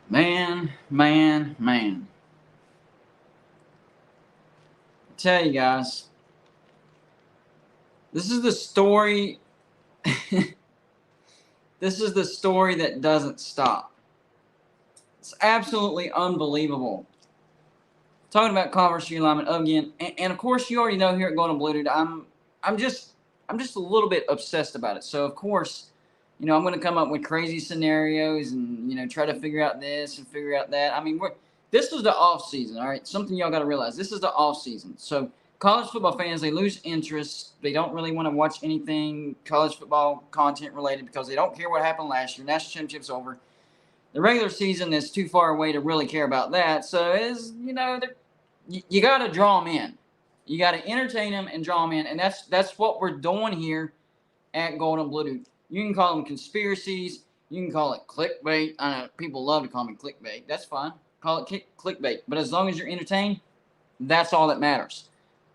Man. I tell you guys, this is the story. This is the story that doesn't stop. It's absolutely unbelievable. Talking about conference realignment again, and of course you already know here at Golden Blue Dude, I'm just I'm just a little bit obsessed about it. So of course, I'm going to come up with crazy scenarios and try to figure out this and figure out that. I mean, this was the off season, all right. Something y'all got to realize: this is the off season. So college football fans, they lose interest. They don't really want to watch anything college football content related because they don't care what happened last year. National championship's over. The regular season is too far away to really care about that. So you got to draw them in. You got to entertain them and draw them in, and that's what we're doing here at Golden Blue Dude. You can call them conspiracies. You can call it clickbait. I know people love to call me clickbait. That's fine. Call it clickbait. But as long as you're entertained, that's all that matters.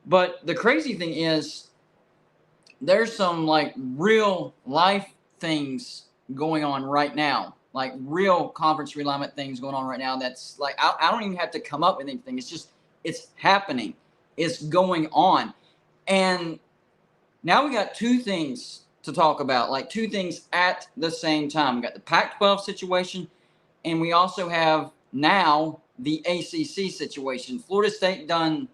But the crazy thing is, there's some like real life things going on right now. Like real conference realignment things going on right now. That's like I don't even have to come up with anything. It's happening. It's going on. And now we got two things to talk about, like two things at the same time. We got the Pac-12 situation, and we also have now the ACC situation. Florida State done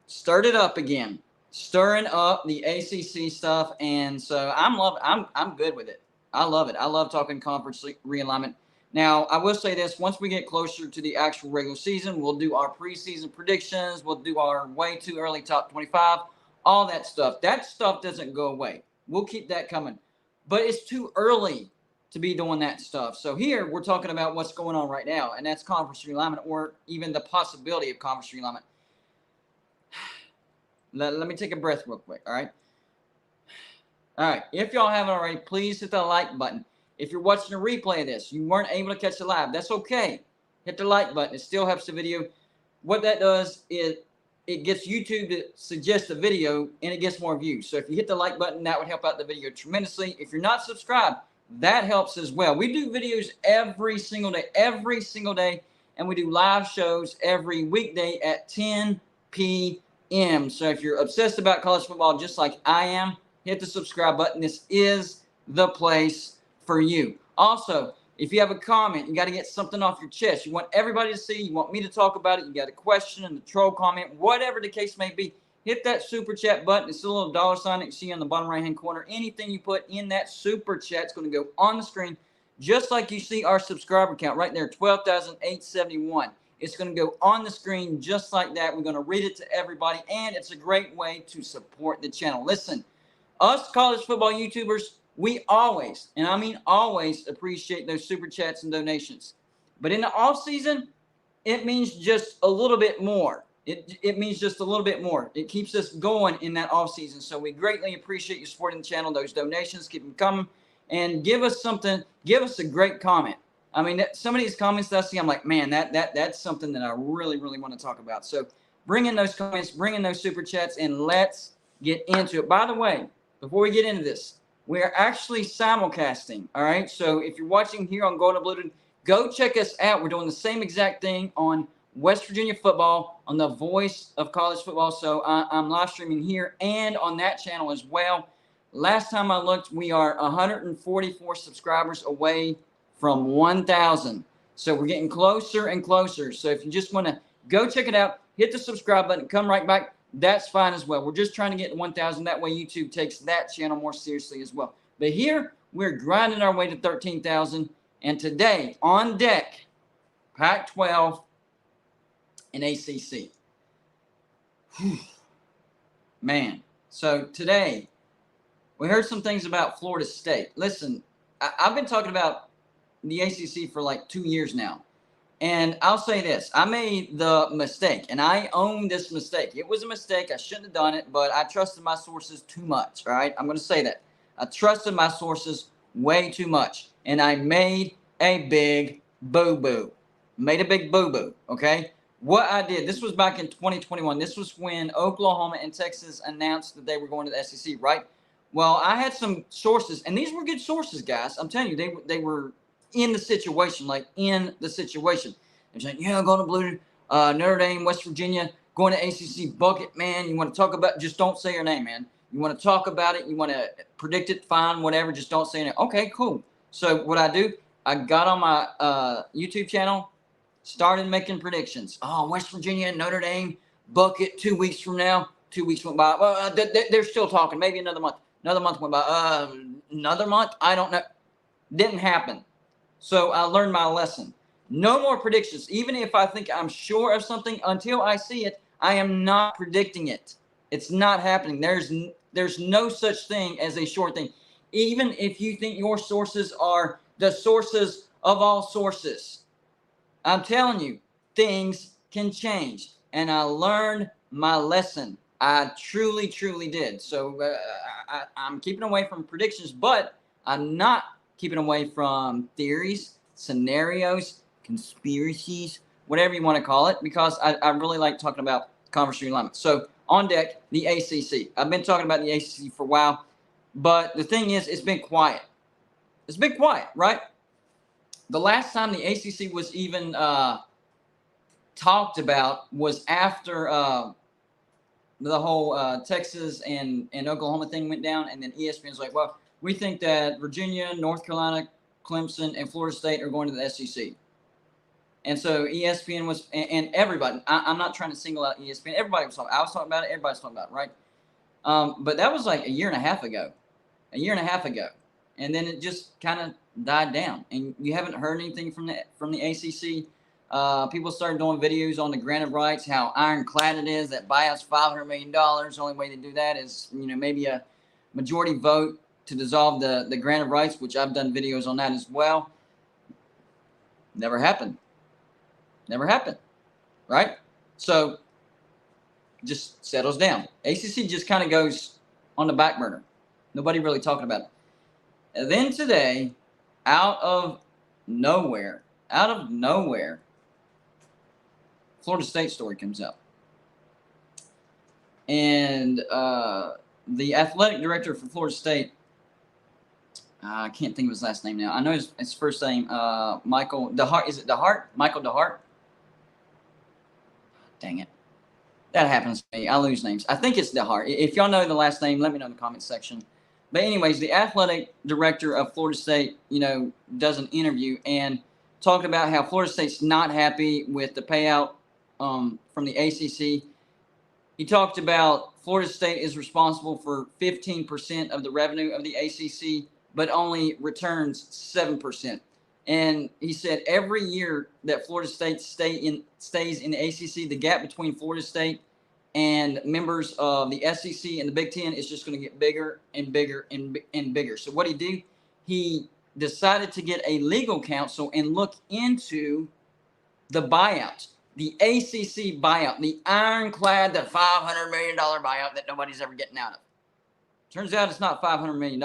stirred it up again, stirring up the ACC stuff, and so I'm good with it. I love it. I love talking conference realignment. Now, I will say this: once we get closer to the actual regular season, we'll do our preseason predictions. We'll do our way too early top 25, all that stuff. That stuff doesn't go away. We'll keep that coming. But it's too early to be doing that stuff. So here, we're talking about what's going on right now, and that's conference realignment, or even the possibility of conference realignment. Let me take a breath real quick, all right? All right, if y'all haven't already, please hit the like button. If you're watching a replay of this, you weren't able to catch the live, that's okay. Hit the like button. It still helps the video. What that does is it gets YouTube to suggest the video, and it gets more views. So if you hit the like button, that would help out the video tremendously. If you're not subscribed, that helps as well. We do videos every single day, and we do live shows every weekday at 10 p.m. So if you're obsessed about college football just like I am, hit the subscribe button. This is the place for you. Also, if you have a comment, you got to get something off your chest. You want everybody to see. You want me to talk about it. You got a question in the troll comment, whatever the case may be. Hit that super chat button. It's a little dollar sign that you see on the bottom right-hand corner. Anything you put in that super chat is going to go on the screen, just like you see our subscriber count right there, 12,871. It's going to go on the screen just like that. We're going to read it to everybody, and it's a great way to support the channel. Listen, us college football YouTubers, we always, and I mean always, appreciate those super chats and donations. But in the off season, it means just a little bit more. It means just a little bit more. It keeps us going in that off season. So we greatly appreciate you supporting the channel. Those donations, keep them coming, and give us something. Give us a great comment. I mean, some of these comments that I see, I'm like, man, that's something that I really want to talk about. So bring in those comments, bring in those super chats, and let's get into it. By the way, before we get into this, we are actually simulcasting, all right? So if you're watching here on Golden Blue, go check us out. We're doing the same exact thing on West Virginia football, on the Voice of College Football. So I'm live streaming here and on that channel as well. Last time I looked, we are 144 subscribers away from 1,000. So we're getting closer and closer. So if you just want to go check it out, hit the subscribe button, come right back. That's fine as well. We're just trying to get to 1,000. That way YouTube takes that channel more seriously as well. But here, we're grinding our way to 13,000. And today, on deck, Pac-12 and ACC. Whew. Man. So today, we heard some things about Florida State. Listen, I've been talking about the ACC for like 2 years now. And I'll say this, I made the mistake, and I own this mistake. It was a mistake. I shouldn't have done it, but I trusted my sources too much, all right? I'm going to say that. I trusted my sources way too much, and I made a big boo-boo. Made a big boo-boo, okay? What I did, this was back in 2021. This was when Oklahoma and Texas announced that they were going to the SEC, right? Well, I had some sources, and these were good sources, guys. I'm telling you, they were in the situation, like in the situation. They're saying, yeah, going to Blue, Notre Dame, West Virginia, going to ACC bucket, man. You want to talk about, just don't say your name, man. You want to talk about it, you want to predict it, fine, whatever, just don't say your name. Okay, cool. So what I do, I got on my YouTube channel, started making predictions. Oh, West Virginia, Notre Dame, bucket 2 weeks from now. 2 weeks went by. Well, they're still talking. Maybe another month. Another month went by. Another month? I don't know. Didn't happen. So I learned my lesson. No more predictions. Even if I think I'm sure of something, until I see it, I am not predicting it. It's not happening. There's no such thing as a sure thing. Even if you think your sources are the sources of all sources, I'm telling you, things can change. And I learned my lesson. I truly, truly did. So I'm keeping away from predictions, but I'm not keeping away from theories, scenarios, conspiracies, whatever you want to call it, because I really like talking about conference realignment. So on deck, the ACC. I've been talking about the ACC for a while, but the thing is, it's been quiet. It's been quiet, right? The last time the ACC was even talked about was after the whole Texas and Oklahoma thing went down, and then ESPN's like, well, we think that Virginia, North Carolina, Clemson, and Florida State are going to the SEC. And so ESPN was, and everybody, I'm not trying to single out ESPN. Everybody was talking. I was talking about it. Everybody's talking about it, right? But that was like a year and a half ago. And then it just kind of died down. And you haven't heard anything from the ACC. People started doing videos on the grant of rights, how ironclad it is, that buyout's $500 million. The only way to do that is, maybe a majority vote to dissolve the grant of rights, which I've done videos on that as well. Never happened. Right? So just settles down. ACC just kind of goes on the back burner. Nobody really talking about it. And then today, out of nowhere, Florida State story comes out. And the athletic director for Florida State, I can't think of his last name now. I know his first name, Michael DeHart. Is it DeHart? Michael DeHart? Dang it. That happens to me. I lose names. I think it's DeHart. If y'all know the last name, let me know in the comments section. But anyways, the athletic director of Florida State, does an interview and talked about how Florida State's not happy with the payout from the ACC. He talked about Florida State is responsible for 15% of the revenue of the ACC, but only returns 7%. And he said every year that Florida State stays in the ACC, the gap between Florida State and members of the SEC and the Big Ten is just going to get bigger and bigger and bigger. So what he decided to get a legal counsel and look into the buyout, the ACC buyout, the ironclad, the $500 million buyout that nobody's ever getting out of. Turns out it's not $500 million.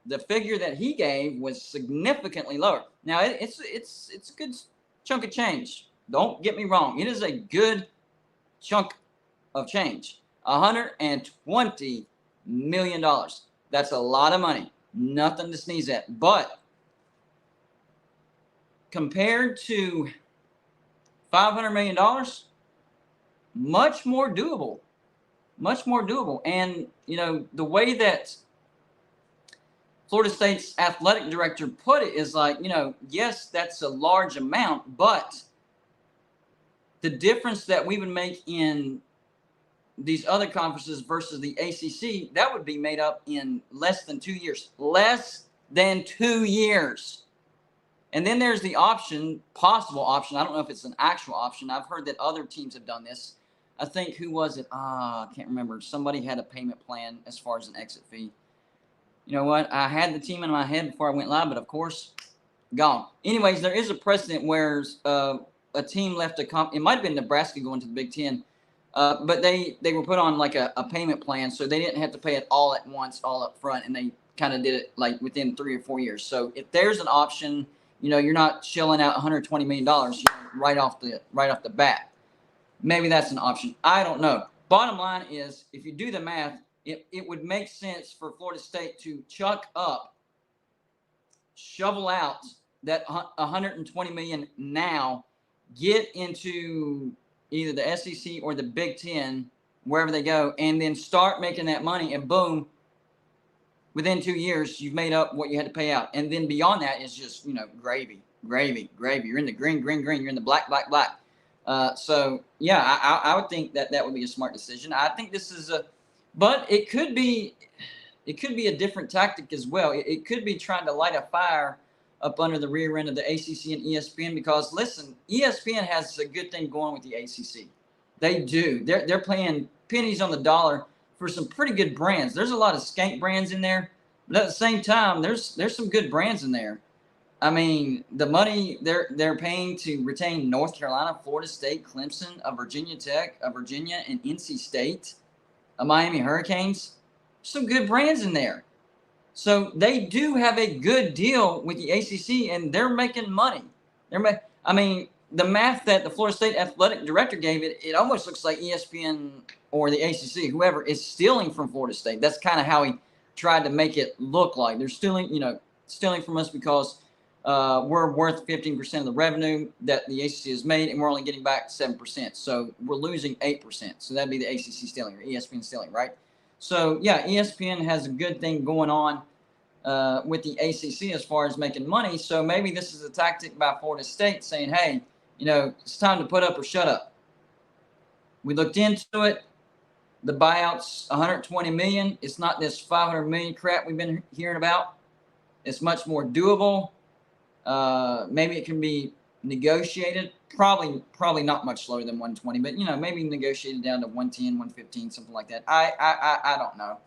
The figure that he gave was significantly lower. Now, it's a good chunk of change. Don't get me wrong. It is a good chunk of change. $120 million. That's a lot of money. Nothing to sneeze at. But compared to $500 million, much more doable. And, the way that Florida State's athletic director put it is like, yes, that's a large amount, but the difference that we would make in these other conferences versus the ACC, that would be made up in less than 2 years. Less than 2 years. And then there's the possible option. I don't know if it's an actual option. I've heard that other teams have done this. I think, who was it? I can't remember. Somebody had a payment plan as far as an exit fee. You know what? I had the team in my head before I went live, but of course, gone. Anyways, there is a precedent where a team left it might have been Nebraska going to the Big Ten, but they were put on like a payment plan, so they didn't have to pay it all at once, all up front, and they kind of did it like within 3 or 4 years. So if there's an option, you're not shelling out $120 million right off the bat. Maybe that's an option. I don't know. Bottom line is, if you do the math, it would make sense for Florida State to chuck up shovel out that 120 million now, get into either the SEC or the Big Ten, wherever they go, and then start making that money, and boom, within 2 years, you've made up what you had to pay out. And then beyond that is just, gravy, gravy, gravy. You're in the green, green, green. You're in the black, black, black. So, yeah, I would think that would be a smart decision. I think this is but it could be a different tactic as well. It could be trying to light a fire up under the rear end of the ACC and ESPN, because, listen, ESPN has a good thing going with the ACC. They do. They're paying pennies on the dollar for some pretty good brands. There's a lot of skank brands in there, but at the same time, there's some good brands in there. I mean, the money they're paying to retain North Carolina, Florida State, Clemson, Virginia Tech, Virginia, and NC State, Miami Hurricanes, some good brands in there. So they do have a good deal with the ACC, and they're making money. I mean, the math that the Florida State athletic director gave it almost looks like ESPN or the ACC, whoever, is stealing from Florida State. That's kind of how he tried to make it look like. They're stealing from us because we're worth 15% of the revenue that the ACC has made, and we're only getting back 7%. So we're losing 8%. So that'd be the ACC stealing or ESPN stealing, right? So, yeah, ESPN has a good thing going on with the ACC as far as making money. So maybe this is a tactic by Florida State saying, hey, it's time to put up or shut up. We looked into it. The buyout's $120 million. It's not this $500 million crap we've been hearing about. It's much more doable. Maybe it can be negotiated. Probably not much lower than 120, but maybe negotiated down to 110, 115, something like that. I don't know,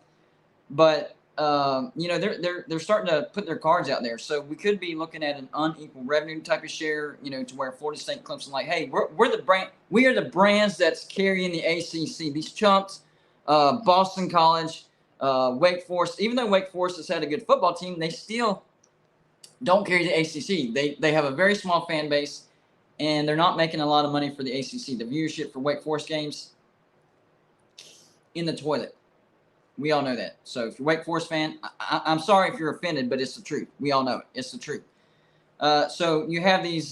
but they're starting to put their cards out there. So we could be looking at an unequal revenue type of share, to where Florida State, Clemson, like, hey, we're the brand. We are the brands that's carrying the ACC. These chumps, Boston College, Wake Forest. Even though Wake Forest has had a good football team, they still don't carry the ACC. They have a very small fan base, and they're not making a lot of money for the ACC. The viewership for Wake Forest games, in the toilet. We all know that. So if you're a Wake Forest fan, I'm sorry if you're offended, but it's the truth. We all know it. It's the truth. So you have these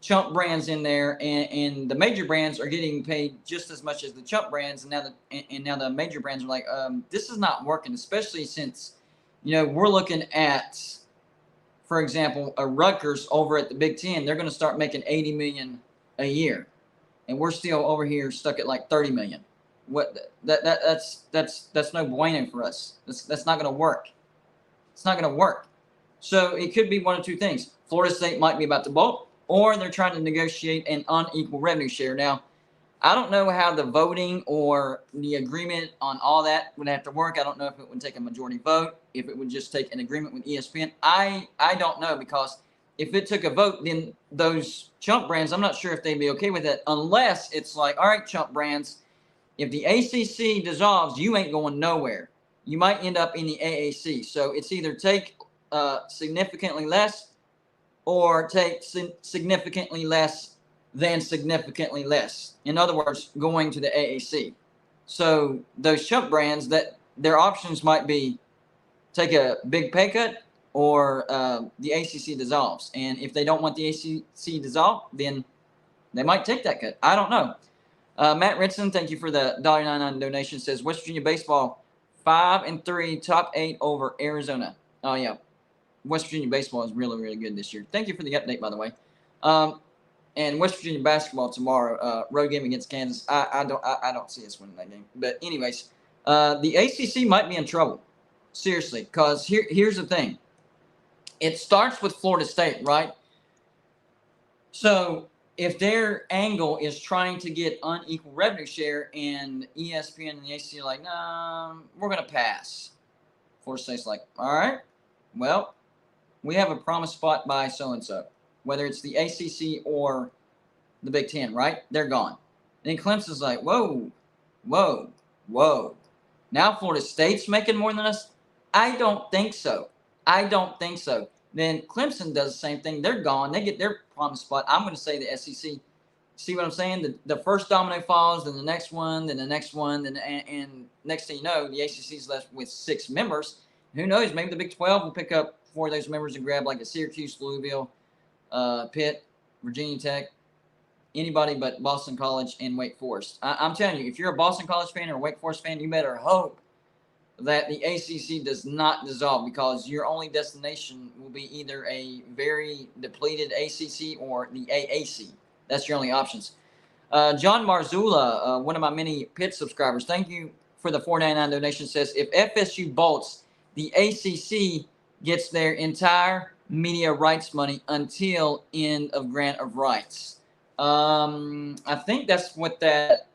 chump brands in there, and the major brands are getting paid just as much as the chump brands, and now the major brands are like, this is not working, especially since we're looking at, for example, a Rutgers over at the Big Ten. They're going to start making $80 million a year, and we're still over here stuck at like $30 million. That's no bueno for us. That's not going to work. It's not going to work. So it could be one of two things. Florida State might be about to bolt, or they're trying to negotiate an unequal revenue share. Now, I don't know how the voting or the agreement on all that would have to work. I don't know if it would take a majority vote, if it would just take an agreement with ESPN. I don't know, because if it took a vote, then those chump brands, I'm not sure if they'd be okay with it, unless it's like, all right, chump brands, if the ACC dissolves, you ain't going nowhere. You might end up in the AAC. So it's either take significantly less, or take significantly less than significantly less. In other words, going to the AAC. So those chump brands, that their options might be take a big pay cut, or the ACC dissolves. And if they don't want the ACC dissolved, then they might take that cut. I don't know. Matt Ritson, thank you for the $1.99 donation. Says West Virginia baseball 5-3, top 8 over Arizona. Oh yeah, West Virginia baseball is really, really good this year. Thank you for the update, by the way. And West Virginia basketball tomorrow, road game against Kansas. I don't see us winning that game. But anyways, the ACC might be in trouble, seriously, because here's the thing. It starts with Florida State, right? So if their angle is trying to get unequal revenue share, and ESPN and the ACC are like, nah, we're going to pass. Florida State's like, all right, well, we have a promised spot by so-and-so, whether it's the ACC or the Big Ten, right? They're gone. Then Clemson's like, whoa. Now Florida State's making more than us? I don't think so. Then Clemson does the same thing. They're gone. They get their promised spot. I'm going to say the SEC. See what I'm saying? The first domino falls, then the next one, then the next one, and next thing you know, the ACC's left with 6 members. Who knows? Maybe the Big 12 will pick up 4 of those members and grab like a Syracuse, Louisville, Pitt, Virginia Tech, anybody but Boston College and Wake Forest. I'm telling you, if you're a Boston College fan or a Wake Forest fan, you better hope that the ACC does not dissolve, because your only destination will be either a very depleted ACC or the AAC. That's your only options. John Marzula, one of my many Pitt subscribers, thank you for the $4.99 donation, says, if FSU bolts, the ACC gets their entire media rights money until end of grant of rights. I think that's what that,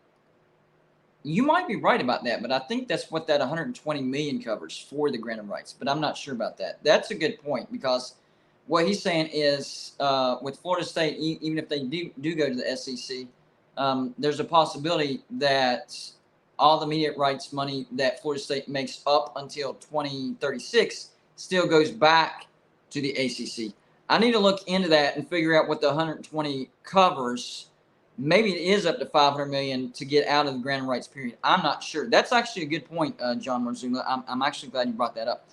you might be right about that, but I think that's what that 120 million covers for the grant of rights, but I'm not sure about that. That's a good point, because what he's saying is with Florida State, even if they do go to the SEC, there's a possibility that all the media rights money that Florida State makes up until 2036 still goes back to the ACC. I need to look into that and figure out what the 120 covers. Maybe it is up to 500 million to get out of the grant of rights period. I'm not sure. That's actually a good point, John Marzula. I'm actually glad you brought that up.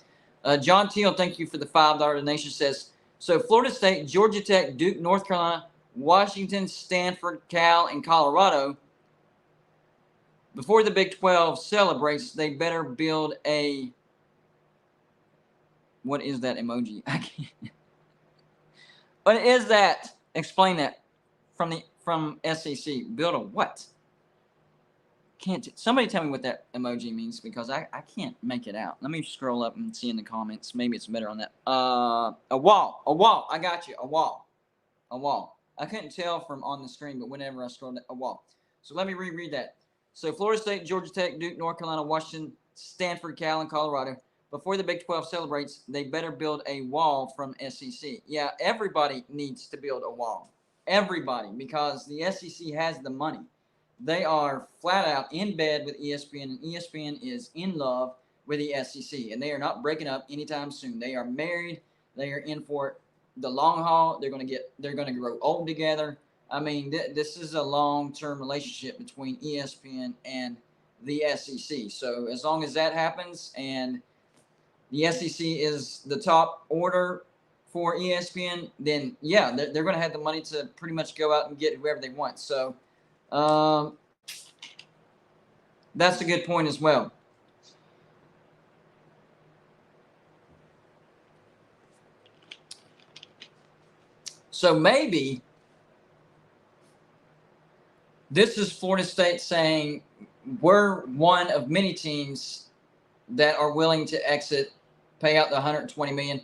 John Teal, thank you for the $5 donation, says, so Florida State, Georgia Tech, Duke, North Carolina, Washington, Stanford, Cal, and Colorado, before the Big 12 celebrates, they better build a, what is that emoji? I can't. What is that? Explain that from SEC. Build a what? Can't somebody tell me what that emoji means, because I can't make it out. Let me scroll up and see in the comments. Maybe it's better on that. A wall. I got you. A wall. I couldn't tell from on the screen, but whenever I scrolled a wall. So let me reread that. So Florida State, Georgia Tech, Duke, North Carolina, Washington, Stanford, Cal, and Colorado, before the Big 12 celebrates, they better build a wall from SEC. Yeah, everybody needs to build a wall. Everybody, because the SEC has the money. They are flat out in bed with ESPN, and ESPN is in love with the SEC, and they are not breaking up anytime soon. They are married. They are in for the long haul. They're going to grow old together. I mean, this is a long-term relationship between ESPN and the SEC. So as long as that happens and the SEC is the top order for ESPN, then yeah, they're going to have the money to pretty much go out and get whoever they want. So that's a good point as well. So maybe this is Florida State saying we're one of many teams that are willing to exit, pay out the 120 million.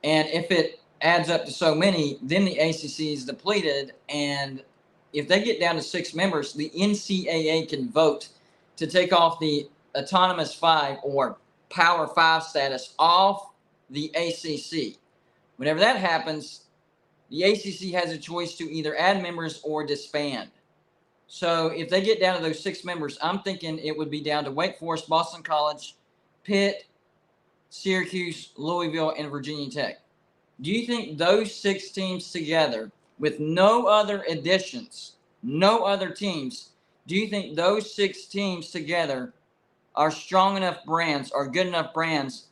And if it adds up to so many, then the ACC is depleted. And if they get down to 6 members, the NCAA can vote to take off the Autonomous 5 or Power 5 status off the ACC. Whenever that happens, the ACC has a choice to either add members or disband. So if they get down to those 6 members, I'm thinking it would be down to Wake Forest, Boston College, Pitt, Syracuse, Louisville, and Virginia Tech. Do you think those 6 teams together, with no other additions, no other teams, do you think those 6 teams together are strong enough brands, are good enough brands,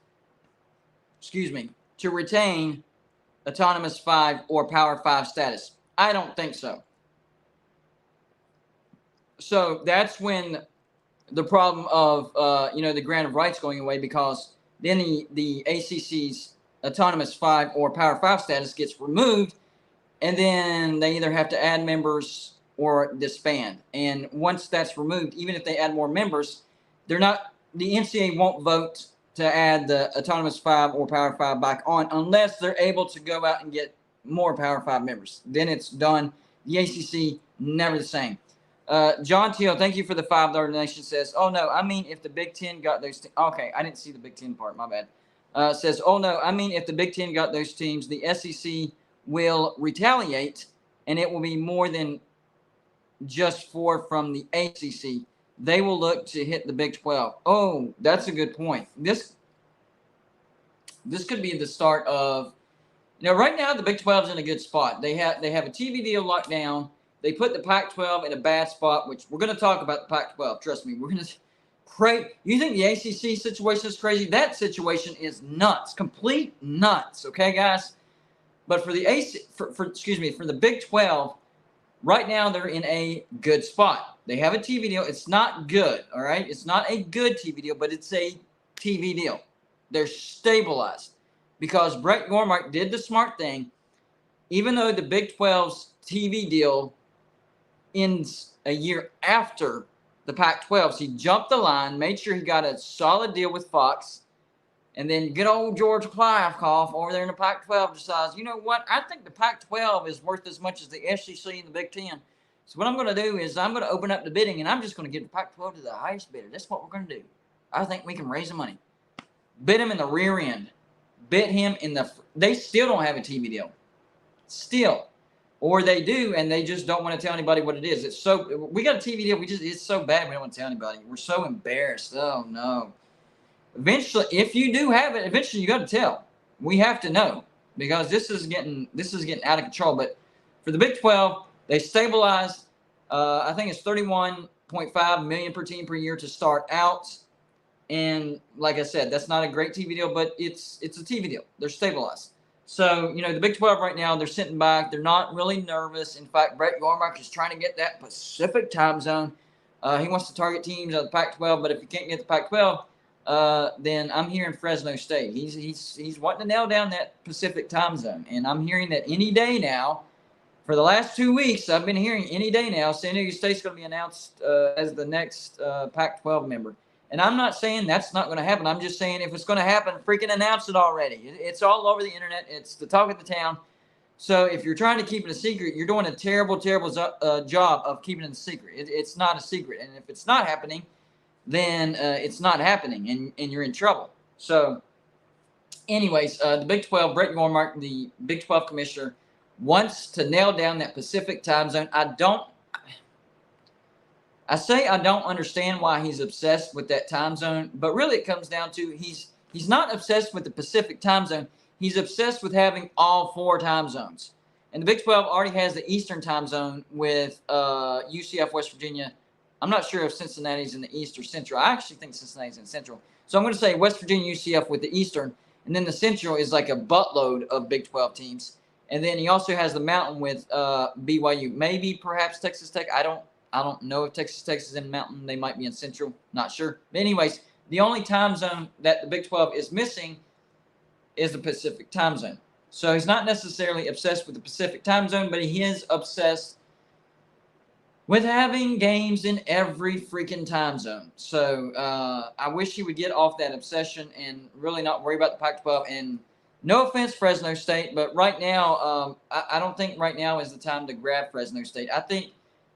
to retain Autonomous 5 or Power 5 status? I don't think so. So that's when the problem of, the grant of rights going away, because then the ACC's Autonomous 5 or Power 5 status gets removed, and then they either have to add members or disband. And once that's removed, even if they add more members, the NCAA won't vote to add the Autonomous 5 or Power 5 back on unless they're able to go out and get more Power 5 members. Then it's done. The ACC, never the same. John Teal, thank you for the $5 donation, says, oh no, I mean if the Big Ten got those okay, I didn't see the Big Ten part, my bad. Says, oh no, I mean if the Big Ten got those teams, the SEC will retaliate, and it will be more than just 4 from the ACC. They will look to hit the Big 12. Oh, that's a good point. This could be the start of, right now the Big 12 is in a good spot. They have a TV deal locked down. They put the Pac-12 in a bad spot, which we're going to talk about the Pac-12. Trust me, You think the ACC situation is crazy? That situation is nuts, complete nuts. Okay, guys. But for the for the Big 12, right now they're in a good spot. They have a TV deal. It's not good, all right? It's not a good TV deal, but it's a TV deal. They're stabilized because Brett Yormark did the smart thing. Even though the Big 12's TV deal ends a year after the Pac-12, he jumped the line, made sure he got a solid deal with Fox, and then good old George Kliavkoff over there in the Pac-12 decides, you know what? I think the Pac-12 is worth as much as the SEC and the Big Ten. So what I'm going to do is I'm going to open up the bidding, and I'm just going to give the Pac-12 to the highest bidder. That's what we're going to do. I think we can raise the money. Bid him in the rear end. Bid him in the – they still don't have a TV deal. Still. Or they do, and they just don't want to tell anybody what it is. It's so – we got a TV deal. It's so bad we don't want to tell anybody. We're so embarrassed. Oh, no. Eventually, if you do have it, eventually you got to tell. We have to know because this is getting out of control. But for the Big 12, they stabilized. I think it's $31.5 million per team per year to start out. And like I said, that's not a great TV deal, but it's a TV deal. They're stabilized. So the Big 12 right now, they're sitting back. They're not really nervous. In fact, Brett Yormark is trying to get that Pacific time zone. He wants to target teams out of the Pac-12, but if you can't get the Pac-12. Then I'm hearing Fresno State. He's wanting to nail down that Pacific time zone. And I'm hearing that any day now, for the last 2 weeks, I've been hearing any day now, San Diego State's going to be announced as the next Pac-12 member. And I'm not saying that's not going to happen. I'm just saying if it's going to happen, freaking announce it already. It's all over the internet. It's the talk of the town. So if you're trying to keep it a secret, you're doing a terrible, terrible job of keeping it a secret. It's not a secret. And if it's not happening, then it's not happening, and you're in trouble. So, anyways, the Big 12, Brett Yormark, the Big 12 commissioner, wants to nail down that Pacific time zone. I don't understand why he's obsessed with that time zone, but really it comes down to he's not obsessed with the Pacific time zone. He's obsessed with having all 4 time zones. And the Big 12 already has the Eastern time zone with UCF, West Virginia. I'm not sure if Cincinnati's in the East or Central. I actually think Cincinnati's in Central. So I'm going to say West Virginia, UCF with the Eastern. And then the Central is like a buttload of Big 12 teams. And then he also has the Mountain with BYU. Maybe perhaps Texas Tech. I don't know if Texas Tech is in Mountain. They might be in Central. Not sure. But anyways, the only time zone that the Big 12 is missing is the Pacific time zone. So he's not necessarily obsessed with the Pacific time zone, but he is obsessed with having games in every freaking time zone. So I wish he would get off that obsession and really not worry about the Pac-12. And no offense, Fresno State, but right now, I don't think right now is the time to grab Fresno State.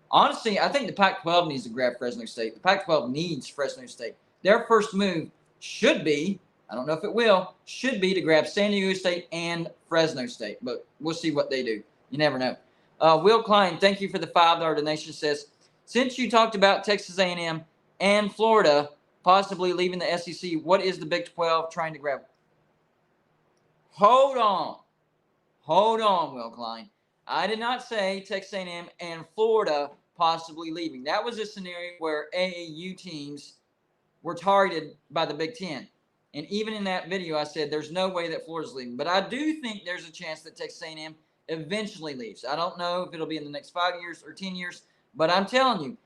Honestly, I think the Pac-12 needs to grab Fresno State. The Pac-12 needs Fresno State. Their first move should be, I don't know if it will, should be to grab San Diego State and Fresno State. But we'll see what they do. You never know. Will Klein, thank you for the $5 donation, says, since you talked about Texas A&M and Florida possibly leaving the SEC, what is the Big 12 trying to grab? Hold on, Will Klein. I did not say Texas A&M and Florida possibly leaving. That was a scenario where AAU teams were targeted by the Big Ten. And even in that video, I said there's no way that Florida's leaving. But I do think there's a chance that Texas A&M eventually leaves. I don't know if it'll be in the next 5 years or 10 years, but I'm telling you,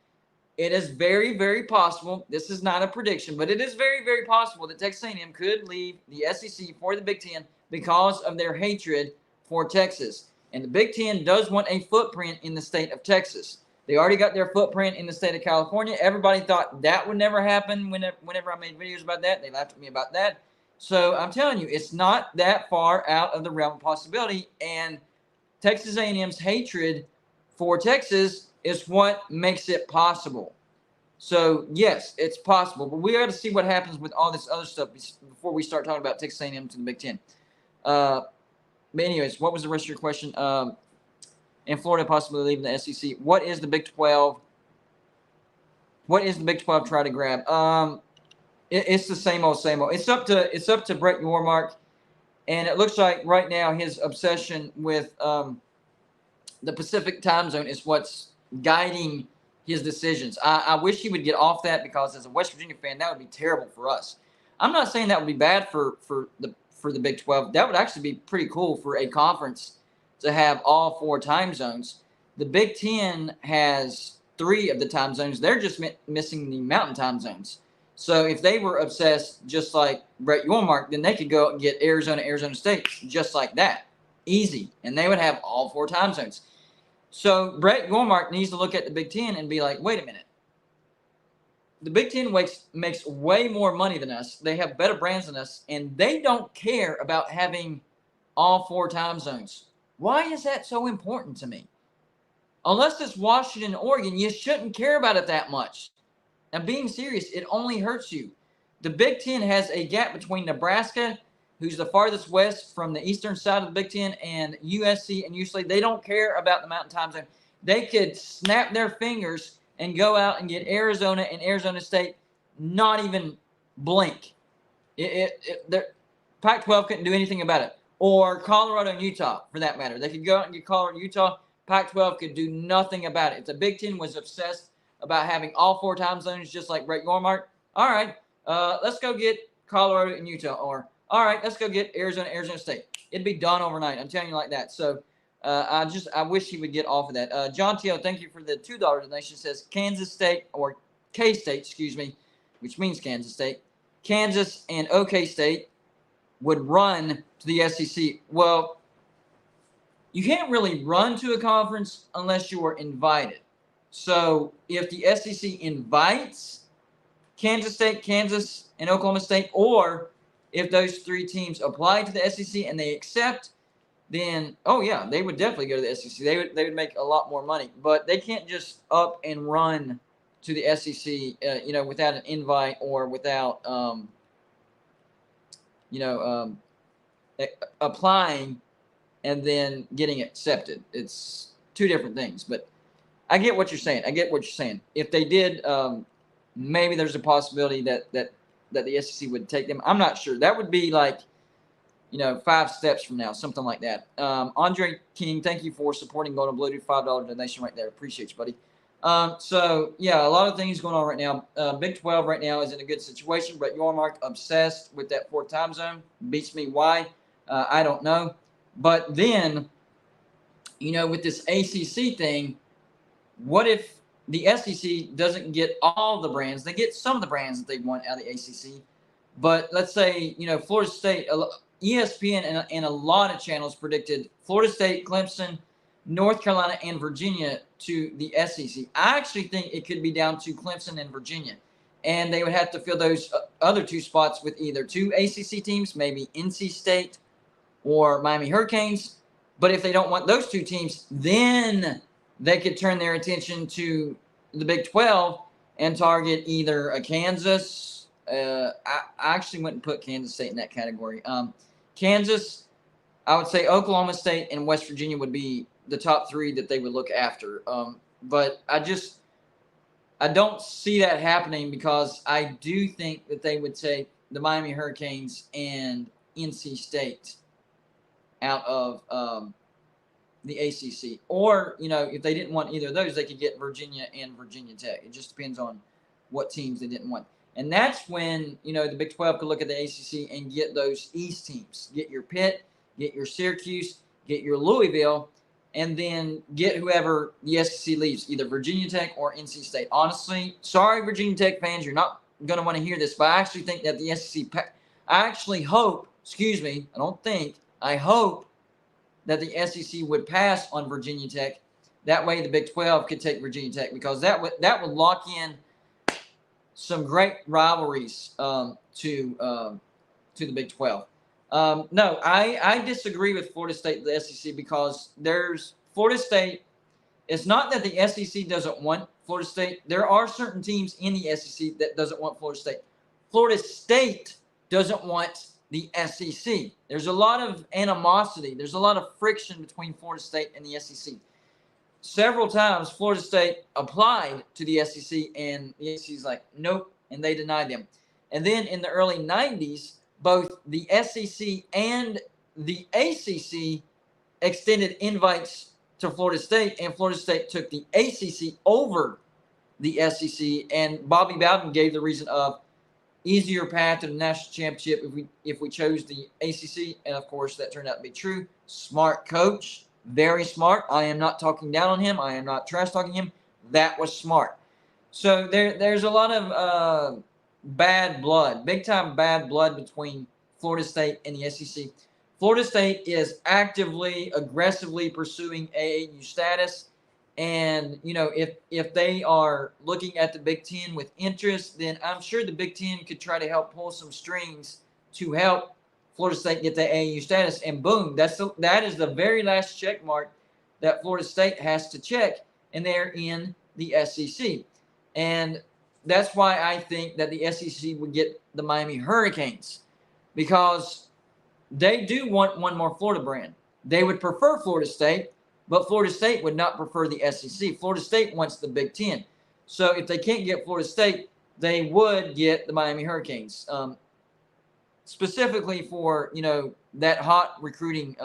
it is very, very possible. This is not a prediction, but it is very, very possible that Texas A&M could leave the SEC for the Big Ten because of their hatred for Texas. And the Big Ten does want a footprint in the state of Texas. They already got their footprint in the state of California. Everybody thought that would never happen whenever I made videos about that. They laughed at me about that. So I'm telling you, it's not that far out of the realm of possibility. And Texas A&M's hatred for Texas is what makes it possible. So, yes, it's possible. But we got to see what happens with all this other stuff before we start talking about Texas A&M to the Big Ten. But anyways, what was the rest of your question? And Florida possibly leaving the SEC. What is the Big 12? What is the Big 12 trying to grab? It's the same old, same old. It's up to Brett Yormark. And it looks like right now his obsession with the Pacific time zone is what's guiding his decisions. I wish he would get off that, because as a West Virginia fan, that would be terrible for us. I'm not saying that would be bad for the Big 12. That would actually be pretty cool for a conference to have all 4 time zones. The Big Ten has 3 of the time zones. They're just missing the Mountain time zones. So if they were obsessed just like Brett Yormark, then they could go and get Arizona State just like that. Easy. And they would have all 4 time zones. So Brett Yormark needs to look at the Big Ten and be like, wait a minute. The Big Ten makes way more money than us. They have better brands than us, and they don't care about having all 4 time zones. Why is that so important to me? Unless it's Washington and Oregon, you shouldn't care about it that much. I'm being serious. It only hurts you. The Big Ten has a gap between Nebraska, who's the farthest west from the eastern side of the Big Ten, and USC and UCLA. They don't care about the Mountain time zone. They could snap their fingers and go out and get Arizona and Arizona State, not even blink. Pac-12 couldn't do anything about it. Or Colorado and Utah, for that matter. They could go out and get Colorado and Utah. Pac-12 could do nothing about it. If the Big Ten was obsessed about having all 4 time zones, just like Brett Yormark, all right, let's go get Colorado and Utah. Or, all right, let's go get Arizona State. It'd be done overnight. I'm telling you like that. So I wish he would get off of that. John T.O., thank you for the $2 donation. Says Kansas State, or K-State, excuse me, which means Kansas State. Kansas and OK State would run to the SEC. Well, you can't really run to a conference unless you are invited. So if the SEC invites Kansas State, Kansas, and Oklahoma State, or if those 3 teams apply to the SEC and they accept, then, oh, yeah, they would definitely go to the SEC. They would make a lot more money. But they can't just up and run to the SEC, without an invite or without, applying and then getting accepted. It's 2 different things. But I get what you're saying. If they did, maybe there's a possibility that the SEC would take them. I'm not sure. That would be like, 5 steps from now, something like that. Andre King, thank you for supporting Golden Blue. $5 donation right there. Appreciate you, buddy. So, yeah, a lot of things going on right now. Big 12 right now is in a good situation. Brett Yormark, obsessed with that 4th time zone. Beats me. Why? I don't know. But then, with this ACC thing, what if the SEC doesn't get all the brands? They get some of the brands that they want out of the ACC. But let's say, Florida State, ESPN and a lot of channels predicted Florida State, Clemson, North Carolina, and Virginia to the SEC. I actually think it could be down to Clemson and Virginia. And they would have to fill those other 2 spots with either 2 ACC teams, maybe NC State or Miami Hurricanes. But if they don't want those 2 teams, then they could turn their attention to the Big 12 and target either a Kansas. I actually wouldn't put Kansas State in that category. Kansas, I would say Oklahoma State and West Virginia would be the top 3 that they would look after. But I don't see that happening, because I do think that they would take the Miami Hurricanes and NC State out of the ACC. Or, if they didn't want either of those, they could get Virginia and Virginia Tech. It just depends on what teams they didn't want. And that's when, the Big 12 could look at the ACC and get those East teams. Get your Pitt, get your Syracuse, get your Louisville, and then get whoever the SEC leaves, either Virginia Tech or NC State. Honestly, sorry, Virginia Tech fans, you're not going to want to hear this, but I actually think that the SEC – I hope that the SEC would pass on Virginia Tech. That way the Big 12 could take Virginia Tech, because that would lock in some great rivalries to the Big 12. No, I disagree with Florida State and the SEC, because there's Florida State. It's not that the SEC doesn't want Florida State. There are certain teams in the SEC that doesn't want Florida State. Florida State doesn't want the SEC. There's a lot of animosity. There's a lot of friction between Florida State and the SEC. Several times, Florida State applied to the SEC, and the SEC's like, nope, and they denied them. And then in the early 90s, both the SEC and the ACC extended invites to Florida State, and Florida State took the ACC over the SEC. And Bobby Bowden gave the reason of easier path to the national championship if we chose the ACC. And, of course, that turned out to be true. Smart coach, very smart. I am not talking down on him. I am not trash-talking him. That was smart. So there's a lot of bad blood, big-time bad blood between Florida State and the SEC. Florida State is actively, aggressively pursuing AAU status. And, you know, if they are looking at the Big Ten with interest, then I'm sure the Big Ten could try to help pull some strings to help Florida State get the AAU status. And boom, that is the very last check mark that Florida State has to check, and they're in the SEC. And that's why I think that the SEC would get the Miami Hurricanes, because they do want one more Florida brand. They would prefer Florida State, but Florida State would not prefer the SEC. Florida State wants the Big Ten. So if they can't get Florida State, they would get the Miami Hurricanes, specifically for, you know, that hot recruiting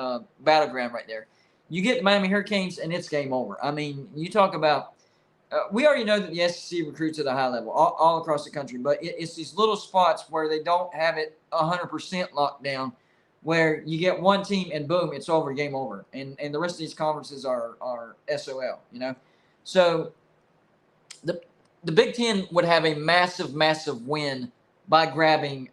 battleground right there. You get the Miami Hurricanes, and it's game over. I mean, you talk about we already know that the SEC recruits at a high level all across the country, but it's these little spots where they don't have it 100% locked down, where you get one team and boom, it's over, game over. And the rest of these conferences are SOL, you know. So the Big Ten would have a massive, massive win by grabbing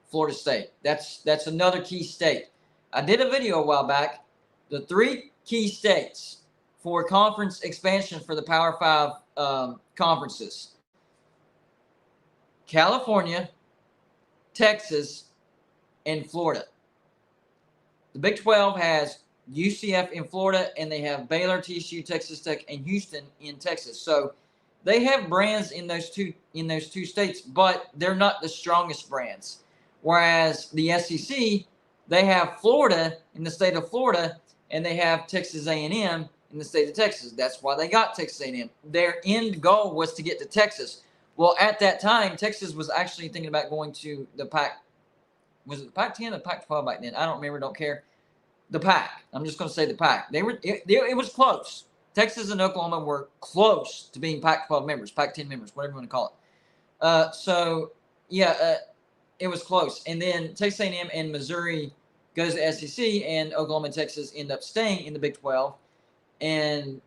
Florida State. That's another key state. I did a video a while back, the 3 key states for conference expansion for the Power 5 conferences: California, Texas, and Florida. The Big 12 has UCF in Florida, and they have Baylor, TCU, Texas Tech, and Houston in Texas. So they have brands in those two states, but they're not the strongest brands. Whereas the SEC, they have Florida in the state of Florida, and they have Texas A&M in the state of Texas. That's why they got Texas A&M. Their end goal was to get to Texas. Well, at that time, Texas was actually thinking about going to the Pac. Was it the Pac-10 or the Pac-12 back then? I don't remember. Don't care. The Pac. I'm just going to say the Pac. It was close. Texas and Oklahoma were close to being Pac-12 members, Pac-10 members, whatever you want to call it. It was close. And then Texas A&M and Missouri goes to SEC, and Oklahoma and Texas end up staying in the Big 12. And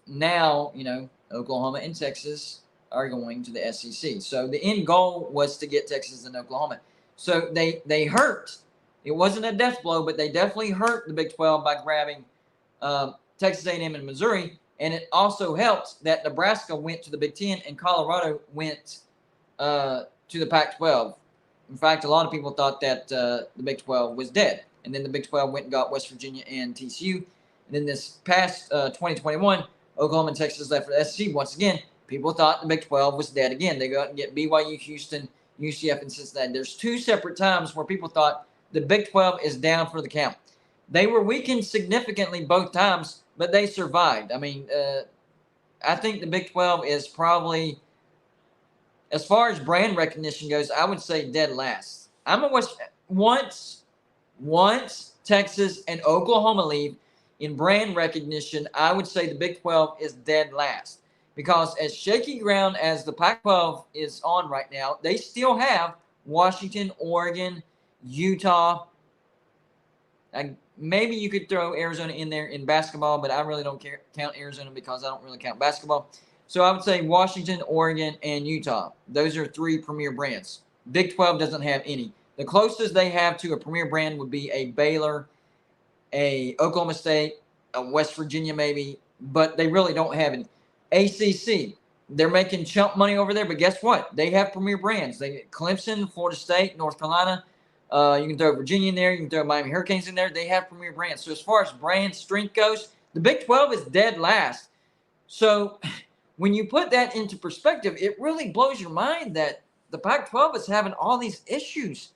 now, you know, Oklahoma and Texas are going to the SEC. So the end goal was to get Texas and Oklahoma. So they hurt. It wasn't a death blow, but they definitely hurt the Big 12 by grabbing Texas A&M and Missouri. And it also helped that Nebraska went to the Big 10 and Colorado went to the Pac-12. In fact, a lot of people thought that the Big 12 was dead. And then the Big 12 went and got West Virginia and TCU. And then this past 2021, Oklahoma and Texas left for the SEC. Once again, people thought the Big 12 was dead again. They go out and get BYU, Houston, UCF, and Cincinnati. There's 2 separate times where people thought the Big 12 is down for the count. They were weakened significantly both times, but they survived. I mean, I think the Big 12 is probably, as far as brand recognition goes, I would say dead last. Once Texas and Oklahoma leave in brand recognition, I would say the Big 12 is dead last. Because as shaky ground as the Pac-12 is on right now, they still have Washington, Oregon, Utah. Maybe you could throw Arizona in there in basketball, but I really don't count Arizona because I don't really count basketball. So I would say Washington, Oregon, and Utah. Those are 3 premier brands. Big 12 doesn't have any. The closest they have to a premier brand would be a Baylor, a Oklahoma State, a West Virginia maybe, but they really don't have any. ACC, they're making chump money over there, but guess what? They have premier brands. They get Clemson, Florida State, North Carolina. You can throw Virginia in there. You can throw Miami Hurricanes in there. They have premier brands. So as far as brand strength goes, the Big 12 is dead last. So when you put that into perspective, it really blows your mind that the Pac-12 is having all these issues.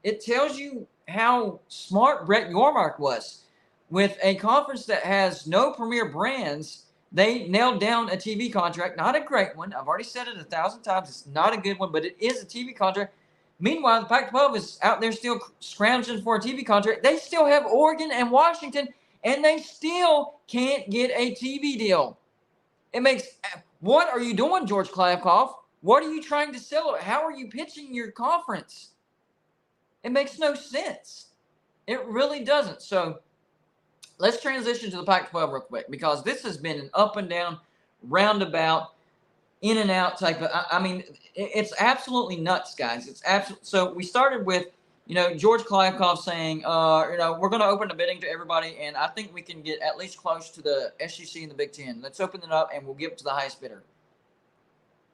It tells you how smart Brett Yormark was. With a conference that has no premier brands, they nailed down a TV contract, not a great one. I've already said it 1,000 times. It's not a good one, but it is a TV contract. Meanwhile, the Pac-12 is out there still scrounging for a TV contract. They still have Oregon and Washington, and they still can't get a TV deal. What are you doing, George Kliavkoff? What are you trying to sell? How are you pitching your conference? It makes no sense. It really doesn't. So let's transition to the Pac-12 real quick, because this has been an up and down, roundabout, in and out type of, I mean, it's absolutely nuts, guys. It's absolutely. So we started with, George Kliavkoff saying, we're going to open the bidding to everybody, and I think we can get at least close to the SEC and the Big Ten. Let's open it up, and we'll give it to the highest bidder.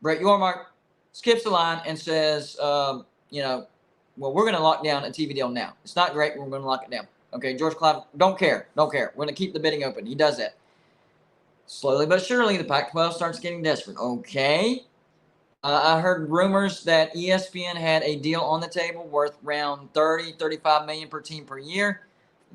Brett Yormark skips the line and says, well, we're going to lock down a TV deal now. It's not great, but we're going to lock it down. Okay, George Kliavkoff, don't care. We're going to keep the bidding open. He does that. Slowly but surely, the Pac-12 starts getting desperate. Okay. I heard rumors that ESPN had a deal on the table worth around $30-35 million per team per year.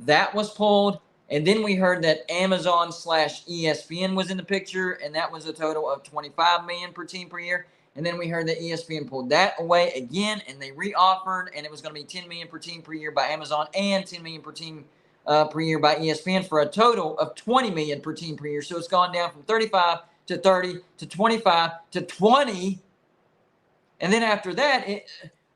That was pulled. And then we heard that Amazon/ESPN was in the picture, and that was a total of $25 million per team per year. And then we heard that ESPN pulled that away again, and they reoffered, and it was going to be $10 million per team per year by Amazon and $10 million per team per year by ESPN, for a total of $20 million per team per year. So it's gone down from 35 to 30 to 25 to 20. And then after that,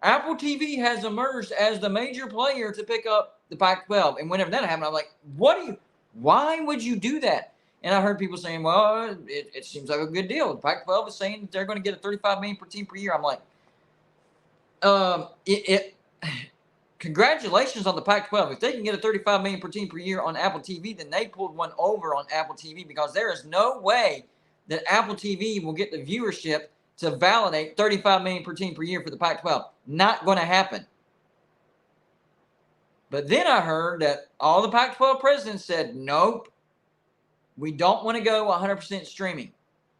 Apple TV has emerged as the major player to pick up the Pac-12. And whenever that happened, I'm like, why would you do that? And I heard people saying, well, it seems like a good deal. The Pac-12 is saying that they're going to get a $35 million per team per year. I'm like, congratulations on the Pac-12. If they can get a $35 million per team per year on Apple TV, then they pulled one over on Apple TV, because there is no way that Apple TV will get the viewership to validate $35 million per team per year for the Pac-12. Not going to happen. But then I heard that all the Pac-12 presidents said, nope, we don't want to go 100% streaming.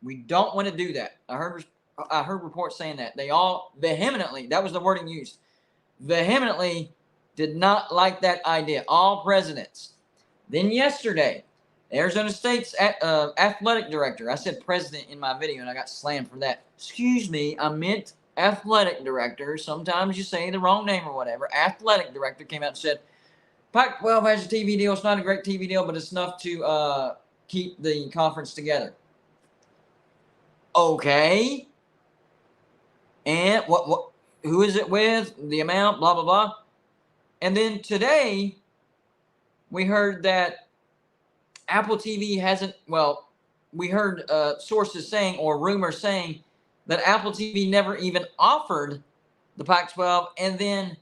We don't want to do that. I heard reports saying that. They all vehemently, that was the wording used, vehemently did not like that idea. All presidents. Then yesterday, Arizona State's athletic director, I said president in my video, and I got slammed for that. Excuse me, I meant athletic director. Sometimes you say the wrong name or whatever. Athletic director came out and said, Pac-12 has a TV deal. It's not a great TV deal, but it's enough to keep the conference together. Okay. And what? Who is it with? The amount, blah, blah, blah. And then today, we heard that Apple TV hasn't, well, we heard sources saying, or rumors saying, that Apple TV never even offered the Pac-12, and then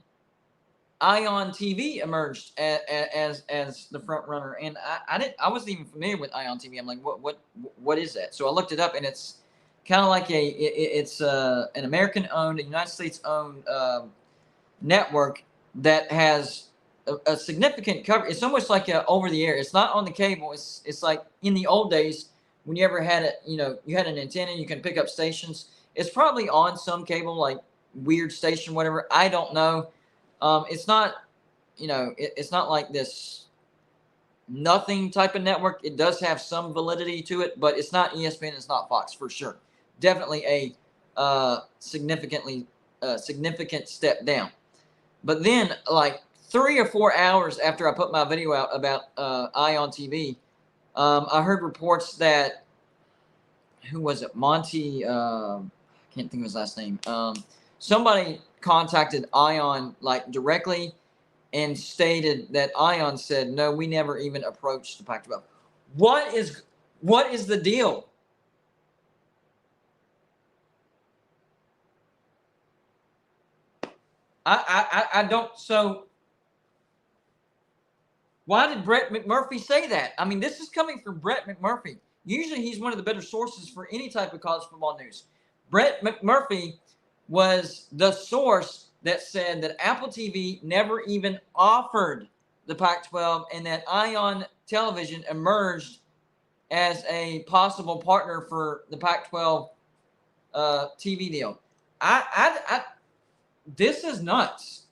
Ion TV emerged as the front runner. And I wasn't even familiar with Ion TV. I'm like, what is that? So I looked it up, and it's kind of like it's an American-owned, United States-owned network that has a significant coverage. It's almost like over the air. It's not on the cable. It's like in the old days when you ever had it. You had an antenna, you can pick up stations. It's probably on some cable, like weird station, whatever. I don't know. It's not, it's not like this nothing type of network. It does have some validity to it, but it's not ESPN. It's not Fox for sure. Definitely a significant step down. But then, like 3 or 4 hours after I put my video out about Ion TV, I heard reports that, who was it? Monty, I can't think of his last name. Somebody contacted Ion like directly and stated that Ion said, no, we never even approached the Pac-12. What is the deal? I don't. So why did Brett McMurphy say that? I mean, this is coming from Brett McMurphy. Usually he's one of the better sources for any type of college football news. Brett McMurphy was the source that said that Apple TV never even offered the Pac-12, and that Ion Television emerged as a possible partner for the Pac-12 TV deal. This is nuts.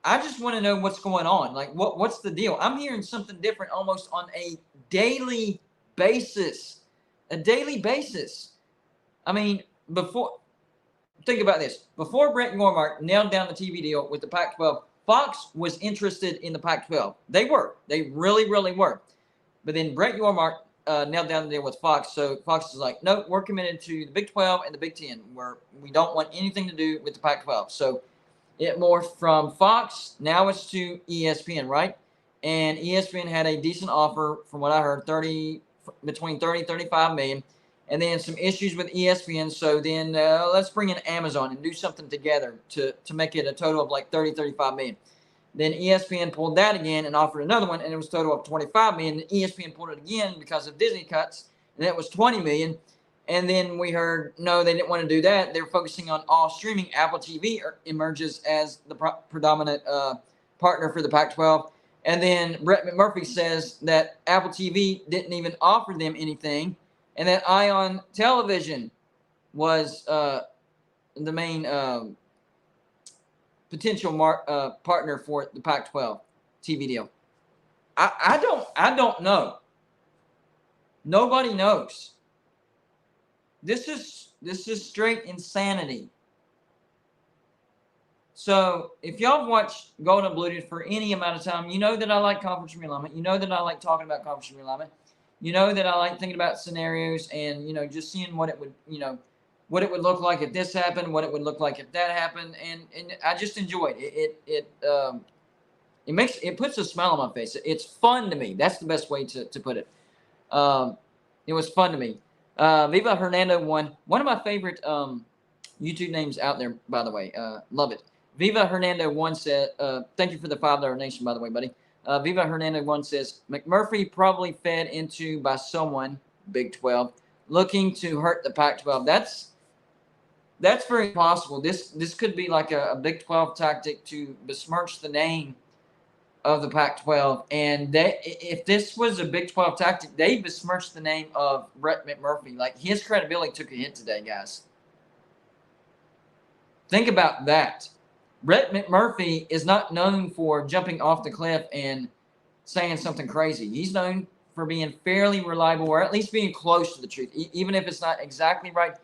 I just want to know what's going on. Like, what's the deal? I'm hearing something different almost on a daily basis. A daily basis. I mean, think about this. Before Brett Yormark nailed down the TV deal with the Pac-12, Fox was interested in the Pac-12. They were. They really, really were. But then Brett Yormark nailed down the deal with Fox. So Fox is like, nope, we're committed to the Big 12 and the Big 10. We don't want anything to do with the Pac-12. So it morphed from Fox. Now it's to ESPN, right? And ESPN had a decent offer, from what I heard, between 30 and 35 million. And then some issues with ESPN. So then let's bring in Amazon and do something together to make it a total of like 30, 35 million. Then ESPN pulled that again and offered another one, and it was a total of 25 million. And ESPN pulled it again because of Disney cuts, and that was 20 million. And then we heard, no, they didn't want to do that. They're focusing on all streaming. Apple TV emerges as the predominant partner for the Pac-12. And then Brett McMurphy says that Apple TV didn't even offer them anything, and that Ion Television was the main potential partner for the Pac-12 TV deal. I don't know. Nobody knows. This is straight insanity. So if y'all have watched Golden Bluted for any amount of time, you know that I like conference realignment. You know that I like talking about conference realignment. You know that I like thinking about scenarios and, just seeing what it would, what it would look like if this happened, what it would look like if that happened. And I just enjoy it. It puts a smile on my face. It's fun to me. That's the best way to put it. It was fun to me. Viva Hernando one of my favorite YouTube names out there, by the way. Love it. Viva Hernando one said, thank you for the $5 donation, by the way, buddy. Viva Hernando one says, McMurphy probably fed into by someone, Big 12, looking to hurt the Pac-12. That's very possible. This could be like a Big 12 tactic to besmirch the name of the Pac-12. And if this was a Big 12 tactic, they besmirched the name of Brett McMurphy. Like, his credibility took a hit today, guys. Think about that. Brett McMurphy is not known for jumping off the cliff and saying something crazy. He's known for being fairly reliable, or at least being close to the truth. Even if it's not exactly right,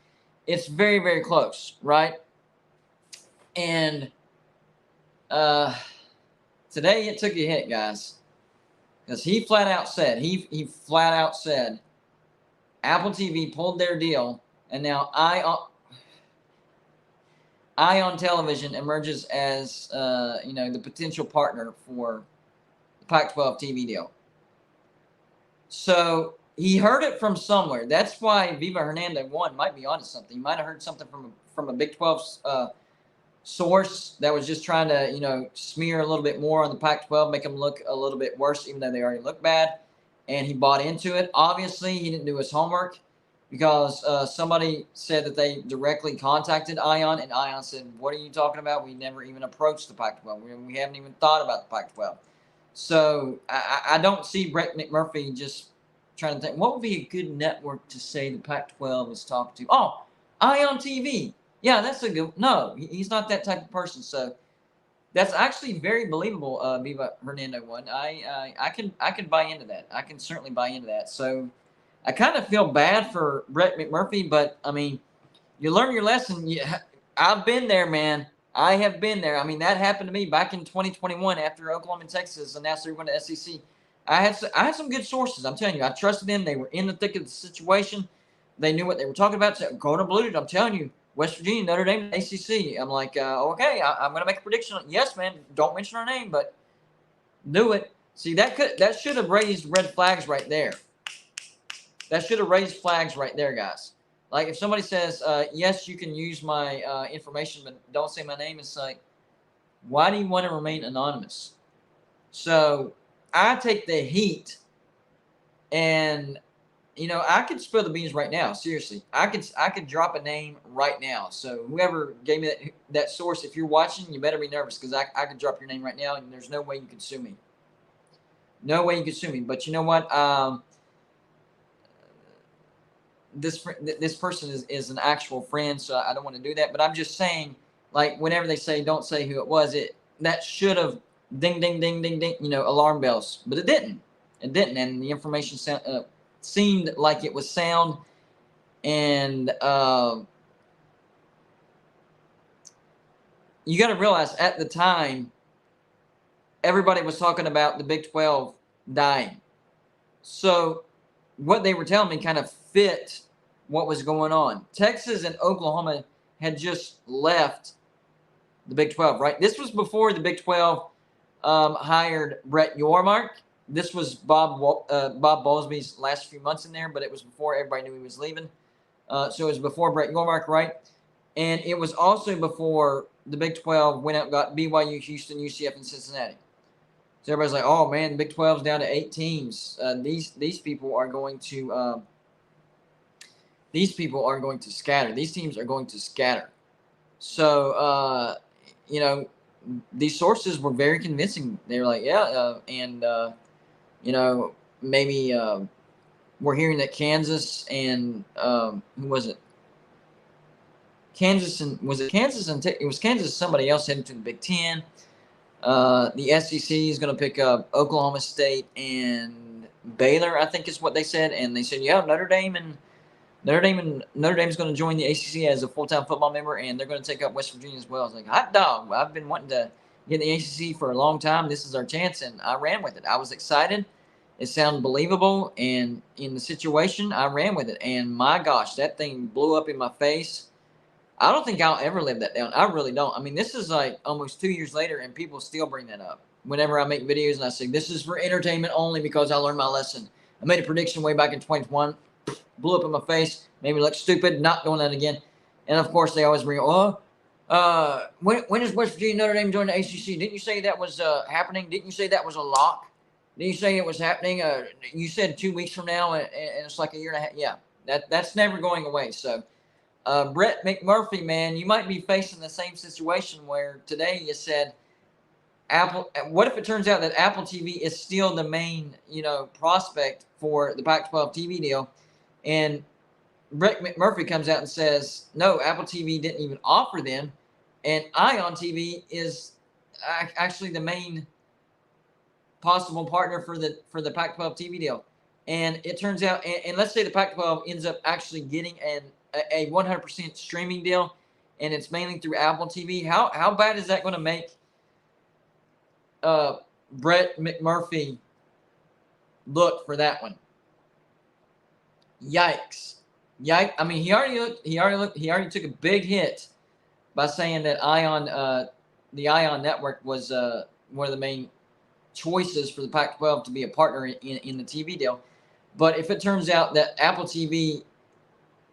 it's very, very close, right? And today it took a hit, guys, because he flat out said, Apple TV pulled their deal, and now Ion Television emerges as the potential partner for the Pac-12 TV deal. So he heard it from somewhere. That's why Viva Hernando one might be onto something. He might have heard something from a Big 12 source that was just trying to smear a little bit more on the Pac-12, make them look a little bit worse, even though they already look bad. And he bought into it. Obviously, he didn't do his homework, because somebody said that they directly contacted Ion, and Ion said, what are you talking about? We never even approached the Pac-12. We haven't even thought about the Pac-12. So I don't see Brett McMurphy just trying to think, what would be a good network to say the Pac-12 is talking to? Oh, Ion TV. Yeah, that's a good. No, he's not that type of person. So that's actually very believable, Viva Hernando one. I can buy into that. I can certainly buy into that. So I kind of feel bad for Brett McMurphy, but, I mean, you learn your lesson. I've been there, man. I have been there. I mean, that happened to me back in 2021 after Oklahoma and Texas announced they were going to SEC. I had some good sources. I'm telling you, I trusted them. They were in the thick of the situation. They knew what they were talking about. So, Golden Bluted, I'm telling you, West Virginia, Notre Dame, ACC. I'm like, okay, I'm going to make a prediction. Yes, man, don't mention our name, but do it. See, that should have raised red flags right there. That should have raised flags right there, guys. Like, if somebody says, yes, you can use my information, but don't say my name, it's like, why do you want to remain anonymous? So I take the heat, and, I could spill the beans right now. Seriously. I could drop a name right now. So whoever gave me that source, if you're watching, you better be nervous, because I could drop your name right now, and there's no way you could sue me. No way you could sue me. But you know what? This person is an actual friend, so I don't want to do that. But I'm just saying, like, whenever they say don't say who it was, that should have ding, ding, ding, ding, ding, alarm bells. But it didn't. It didn't, and the information seemed like it was sound. And you got to realize, at the time, everybody was talking about the Big 12 dying. So what they were telling me kind of fit what was going on. Texas and Oklahoma had just left the Big 12, right? This was before the Big 12 hired Brett Yormark. This was Bob Bowlesby's last few months in there, but it was before everybody knew he was leaving. So it was before Brett Yormark, right? And it was also before the Big 12 went out and got BYU, Houston, UCF, and Cincinnati. So everybody's like, "Oh man, Big 12's down to 8 teams. These people are going to scatter. These teams are going to scatter." So these sources were very convincing. They were like, "Yeah," maybe we're hearing that Kansas and who was it? Kansas and it was Kansas. Somebody else heading to the Big Ten. The SEC is going to pick up Oklahoma State and Baylor, I think is what they said. And they said, yeah, Notre Dame is going to join the ACC as a full-time football member, and they're going to take up West Virginia as well. I was like, hot dog. I've been wanting to get in the ACC for a long time. This is our chance, and I ran with it. I was excited. It sounded believable, and in the situation, I ran with it. And my gosh, that thing blew up in my face. I don't think I'll ever live that down. I really don't. I mean, this is like almost 2 years later, and people still bring that up. Whenever I make videos and I say, this is for entertainment only because I learned my lesson. I made a prediction way back in 2021, blew up in my face, made me look stupid, not doing that again. And, of course, they always bring up, when is West Virginia Notre Dame join the ACC? Didn't you say that was happening? Didn't you say that was a lock? Didn't you say it was happening? You said 2 weeks from now, and it's like a year and a half. Yeah, that's never going away. So, Brett McMurphy, man, you might be facing the same situation where today you said Apple. What if it turns out that Apple TV is still the main, prospect for the Pac-12 TV deal, and Brett McMurphy comes out and says, no, Apple TV didn't even offer them, and Ion TV is actually the main possible partner for the Pac-12 TV deal. And it turns out, and let's say the Pac-12 ends up actually getting a 100% streaming deal, and it's mainly through Apple TV. How bad is that going to make Brett McMurphy look for that one? Yikes! I mean, he already took a big hit by saying that the Ion network was one of the main choices for the Pac-12 to be a partner in the TV deal. But if it turns out that Apple TV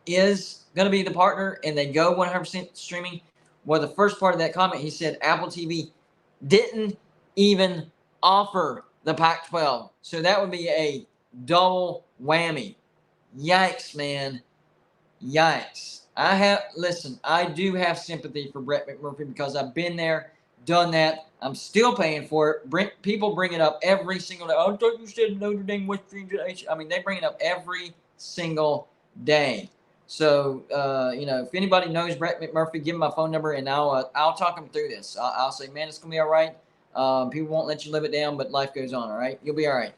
is going to be the partner and they go 100% streaming, well, the first part of that comment, he said Apple TV didn't even offer the Pac-12. So that would be a double whammy. Yikes, man. Yikes. I do have sympathy for Brett McMurphy because I've been there, done that. I'm still paying for it. People bring it up every single day. Oh, I thought you said Notre Dame, West Virginia. I mean, they bring it up every single day. So, if anybody knows Brett McMurphy, give him my phone number, and I'll talk him through this. I'll say, man, it's going to be all right. People won't let you live it down, but life goes on, all right? You'll be all right.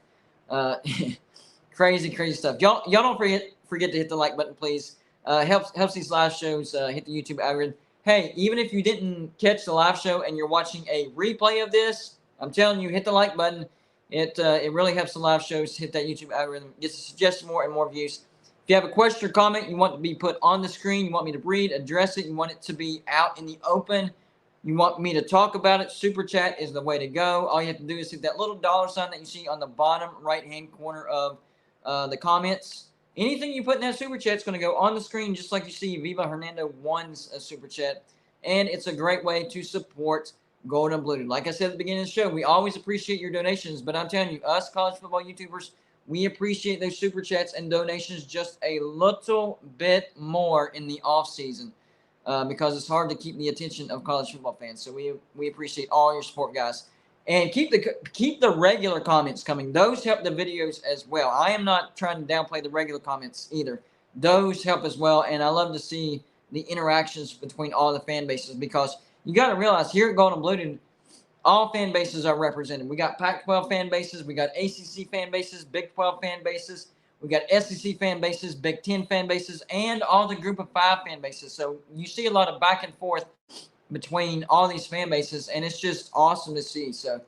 Crazy stuff. Y'all don't forget to hit the like button, please. Helps these live shows hit the YouTube algorithm. Hey, even if you didn't catch the live show and you're watching a replay of this, I'm telling you, hit the like button. It really helps the live shows hit that YouTube algorithm. Gets to suggest more and more views. If you have a question or comment you want to be put on the screen, you want me to read, address it, you want it to be out in the open, you want me to talk about it, Super Chat is the way to go. All you have to do is hit that little $ sign that you see on the bottom right-hand corner of the comments. Anything you put in that Super Chat is going to go on the screen, just like you see Viva Hernando 1's Super Chat. And it's a great way to support Golden and Blue. Like I said at the beginning of the show, we always appreciate your donations. But I'm telling you, us college football YouTubers, we appreciate those Super Chats and donations just a little bit more in the offseason because it's hard to keep the attention of college football fans. So we appreciate all your support, guys. And keep the regular comments coming. Those help the videos as well. I am not trying to downplay the regular comments either. Those help as well. And I love to see the interactions between all the fan bases because you got to realize here at Golden Blue, all fan bases are represented. We got Pac-12 fan bases. We got ACC fan bases, Big 12 fan bases. We got SEC fan bases, Big Ten fan bases, and all the Group of 5 fan bases. So you see a lot of back and forth between all these fan bases, and it's just awesome to see. So,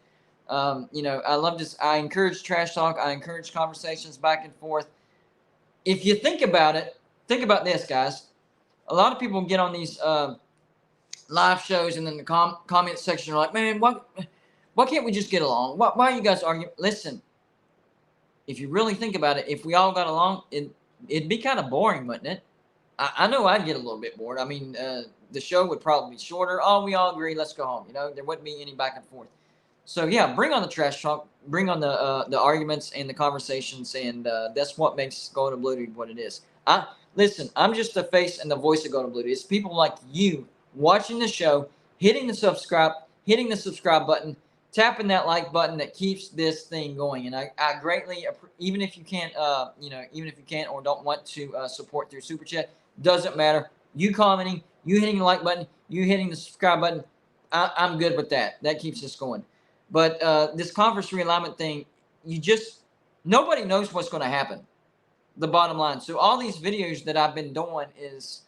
I love this. I encourage trash talk. I encourage conversations back and forth. if you think about it, think about this, guys. A lot of people get on these live shows, and then the comment section are like, man, why can't we just get along? Why are you guys arguing? Listen, if you really think about it, if we all got along, it'd be kind of boring, wouldn't it? I know I'd get a little bit bored. I mean, the show would probably be shorter. Oh, we all agree, let's go home. You know, there wouldn't be any back and forth. So yeah, bring on the trash talk, bring on the arguments and the conversations, and that's what makes Golden Blue Dude what it is. Listen, I'm just the face and the voice of Golden Blue Dude. It's people like you watching the show, hitting the subscribe button, tapping that like button that keeps this thing going. And I greatly, even if you can't, even if you can't or don't want to support through Super Chat, doesn't matter. You commenting, you hitting the like button, you hitting the subscribe button, I'm good with that. That keeps us going. But this conference realignment thing, nobody knows what's going to happen. The bottom line. So all these videos that I've been doing is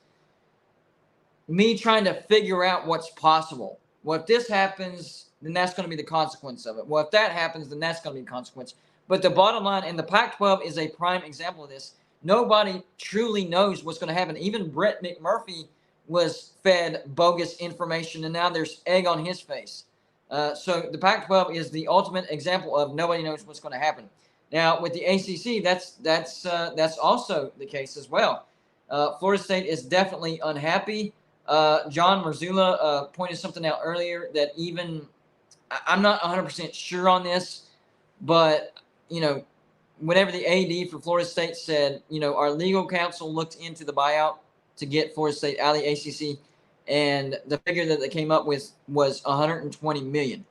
me trying to figure out what's possible. Well, if this happens, then that's going to be the consequence of it. Well, if that happens, then that's going to be the consequence. But the bottom line, and the Pac-12 is a prime example of this, nobody truly knows what's going to happen. Even Brett McMurphy was fed bogus information, and now there's egg on his face. So the Pac-12 is the ultimate example of nobody knows what's going to happen. Now, with the ACC, that's also the case as well. Florida State is definitely unhappy. John Marzullo pointed something out earlier that even I'm not 100% sure on this, but, whenever the AD for Florida State said, our legal counsel looked into the buyout to get Florida State out of the ACC, and the figure that they came up with was $120 million.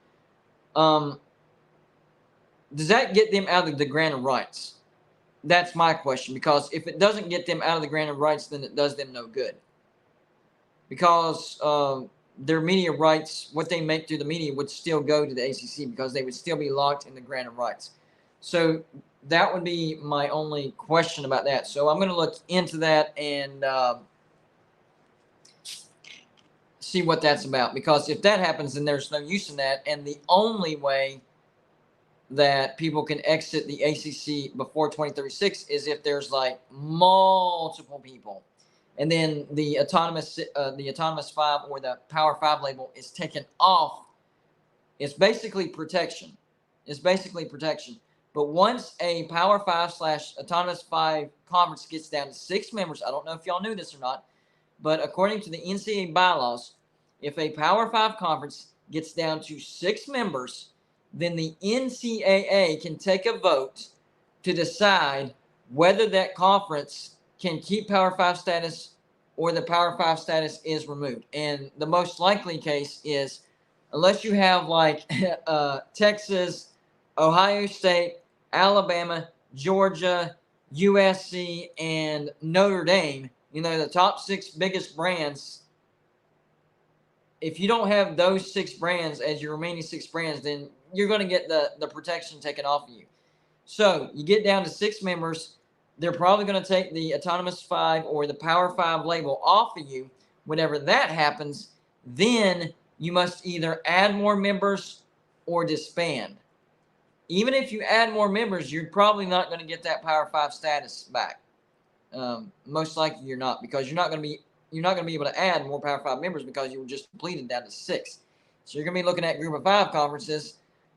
Does that get them out of the grant of rights? That's my question, because if it doesn't get them out of the grant of rights, then it does them no good. Because their media rights, what they make through the media, would still go to the ACC because they would still be locked in the grant of rights. So that would be my only question about that. So I'm going to look into that and see what that's about. Because if that happens, then there's no use in that. And the only way that people can exit the ACC before 2036 is if there's like multiple people. And then the autonomous 5 or the Power 5 label is taken off. It's basically protection. But once a Power 5/Autonomous 5 conference gets down to 6 members, I don't know if y'all knew this or not, but according to the NCAA bylaws, if a Power 5 conference gets down to 6 members, then the NCAA can take a vote to decide whether that conference can keep Power 5 status or the Power 5 status is removed. And the most likely case is, unless you have like Texas, Ohio State, Alabama, Georgia, USC, and Notre Dame, the top 6 biggest brands. If you don't have those 6 brands as your remaining 6 brands, then you're going to get the protection taken off of you. So you get down to 6 members. They're probably going to take the Autonomous 5 or the Power 5 label off of you. Whenever that happens, then you must either add more members or disband. Even if you add more members, you're probably not going to get that Power 5 status back. Most likely you're not, because you're not going to be able to add more Power 5 members because you were just depleted down to 6. So you're going to be looking at Group of 5 conferences.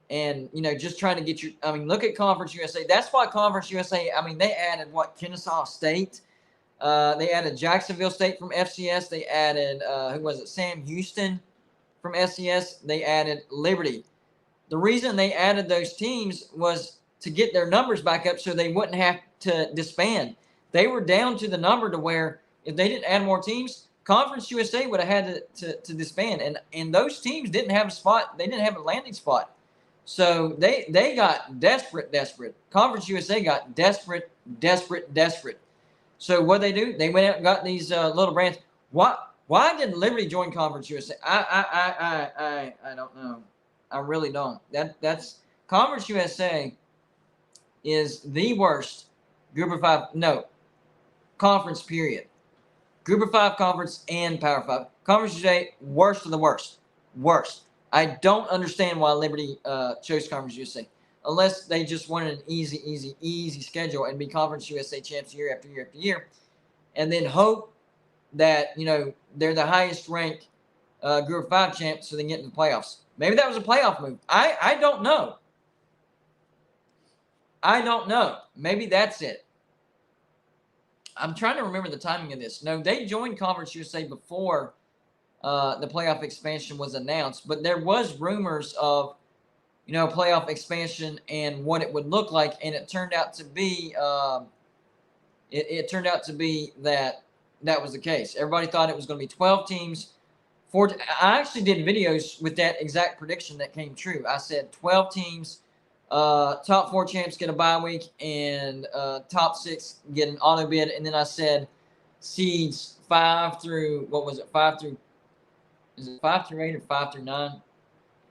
And, just trying to get look at Conference USA. That's why Conference USA, they added Kennesaw State. They added Jacksonville State from FCS. They added, Sam Houston from FCS. They added Liberty. The reason they added those teams was to get their numbers back up so they wouldn't have to disband. They were down to the number to where if they didn't add more teams, Conference USA would have had to disband. And those teams didn't have a spot. They didn't have a landing spot. So they got desperate. Conference USA got desperate. So what they do? They went out and got these little brands. Why didn't Liberty join Conference USA? I don't know. I really don't. That's Conference USA is the worst Group of 5. No, conference period. Group of 5 conference and Power 5. Conference USA, worst of the worst. Worst. I don't understand why Liberty chose Conference USA. unless they just wanted an easy schedule and be Conference USA champs year after year after year, and then hope that, you know, they're the highest ranked Group of 5 champs so they can get into the playoffs. Maybe that was a playoff move. I don't know. I don't know. Maybe that's it. I'm trying to remember the timing of this. No, they joined Conference USA before the playoff expansion was announced, but there was rumors of, you know, playoff expansion and what it would look like, and it turned out to be it turned out to be that was the case. Everybody thought it was going to be 12 teams. I actually did videos with that exact prediction that came true. I said 12 teams, top 4 champs get a bye week, and top 6 get an auto bid. And then I said seeds 5 through, what was it, 5 through 8 or 5 through 9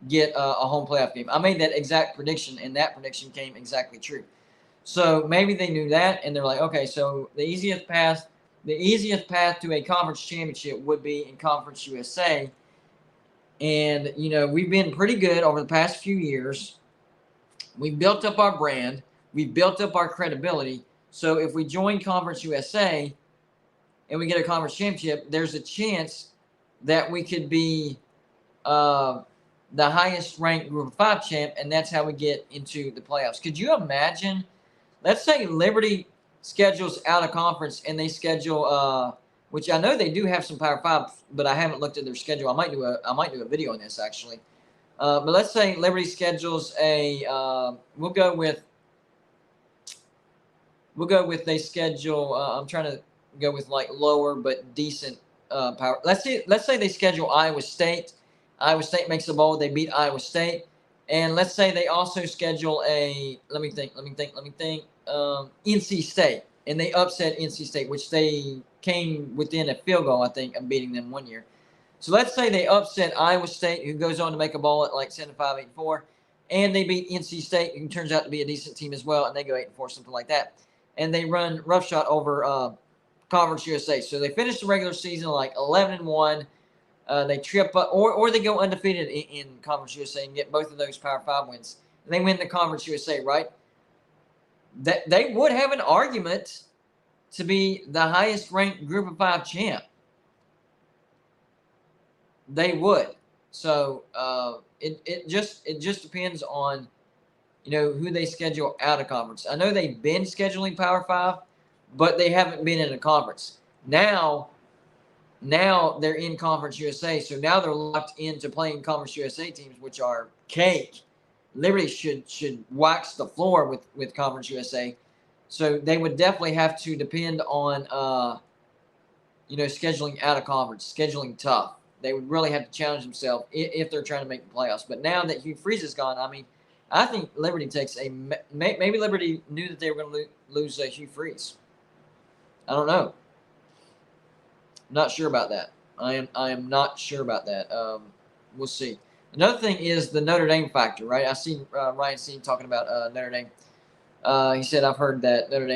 get a home playoff game. I made that exact prediction, and that prediction came exactly true. So maybe they knew that, and they're like, okay, so the easiest path to a conference championship would be in Conference USA. And, you know, we've been pretty good over the past few years. We've built up our brand. We've built up our credibility. So if we join Conference USA and we get a conference championship, there's a chance that we could be the highest ranked Group of 5 champ, and that's how we get into the playoffs. Could you imagine? Let's say Liberty schedules out of conference and they schedule, which I know they do have some Power 5, but I haven't looked at their schedule. I might do a video on this actually. But let's say Liberty schedules we'll go with they schedule. I'm trying to go with like lower but decent power. Let's say they schedule Iowa State. Iowa State makes the bowl. They beat Iowa State. And let's say they also schedule let me think. NC State, and they upset NC State, which they came within a field goal, I think, of beating them one year. So let's say they upset Iowa State, who goes on to make a bowl at like 7-5, 8-4, and they beat NC State, who turns out to be a decent team as well, and they go 8-4, something like that. And they run roughshod over Conference USA. So they finish the regular season like 11-1. They trip up, or they go undefeated in Conference USA and get both of those Power 5 wins. And they win the Conference USA, right? That they would have an argument to be the highest ranked Group of 5 champ. They would. So it just depends on, you know, who they schedule out of conference. I know they've been scheduling Power 5, but they haven't been in a conference. Now they're in Conference USA, so now they're locked into playing Conference USA teams, which are cake. Liberty should wax the floor with Conference USA. So they would definitely have to depend on, you know, scheduling out of conference, scheduling tough. They would really have to challenge themselves if they're trying to make the playoffs. But now that Hugh Freeze is gone, I mean, I think Liberty takes maybe Liberty knew that they were going to lose Hugh Freeze. I don't know. I'm not sure about that. I am not sure about that. We'll see. Another thing is the Notre Dame factor, right? I see Ryan Steen talking about Notre Dame. He said, I've heard that Notre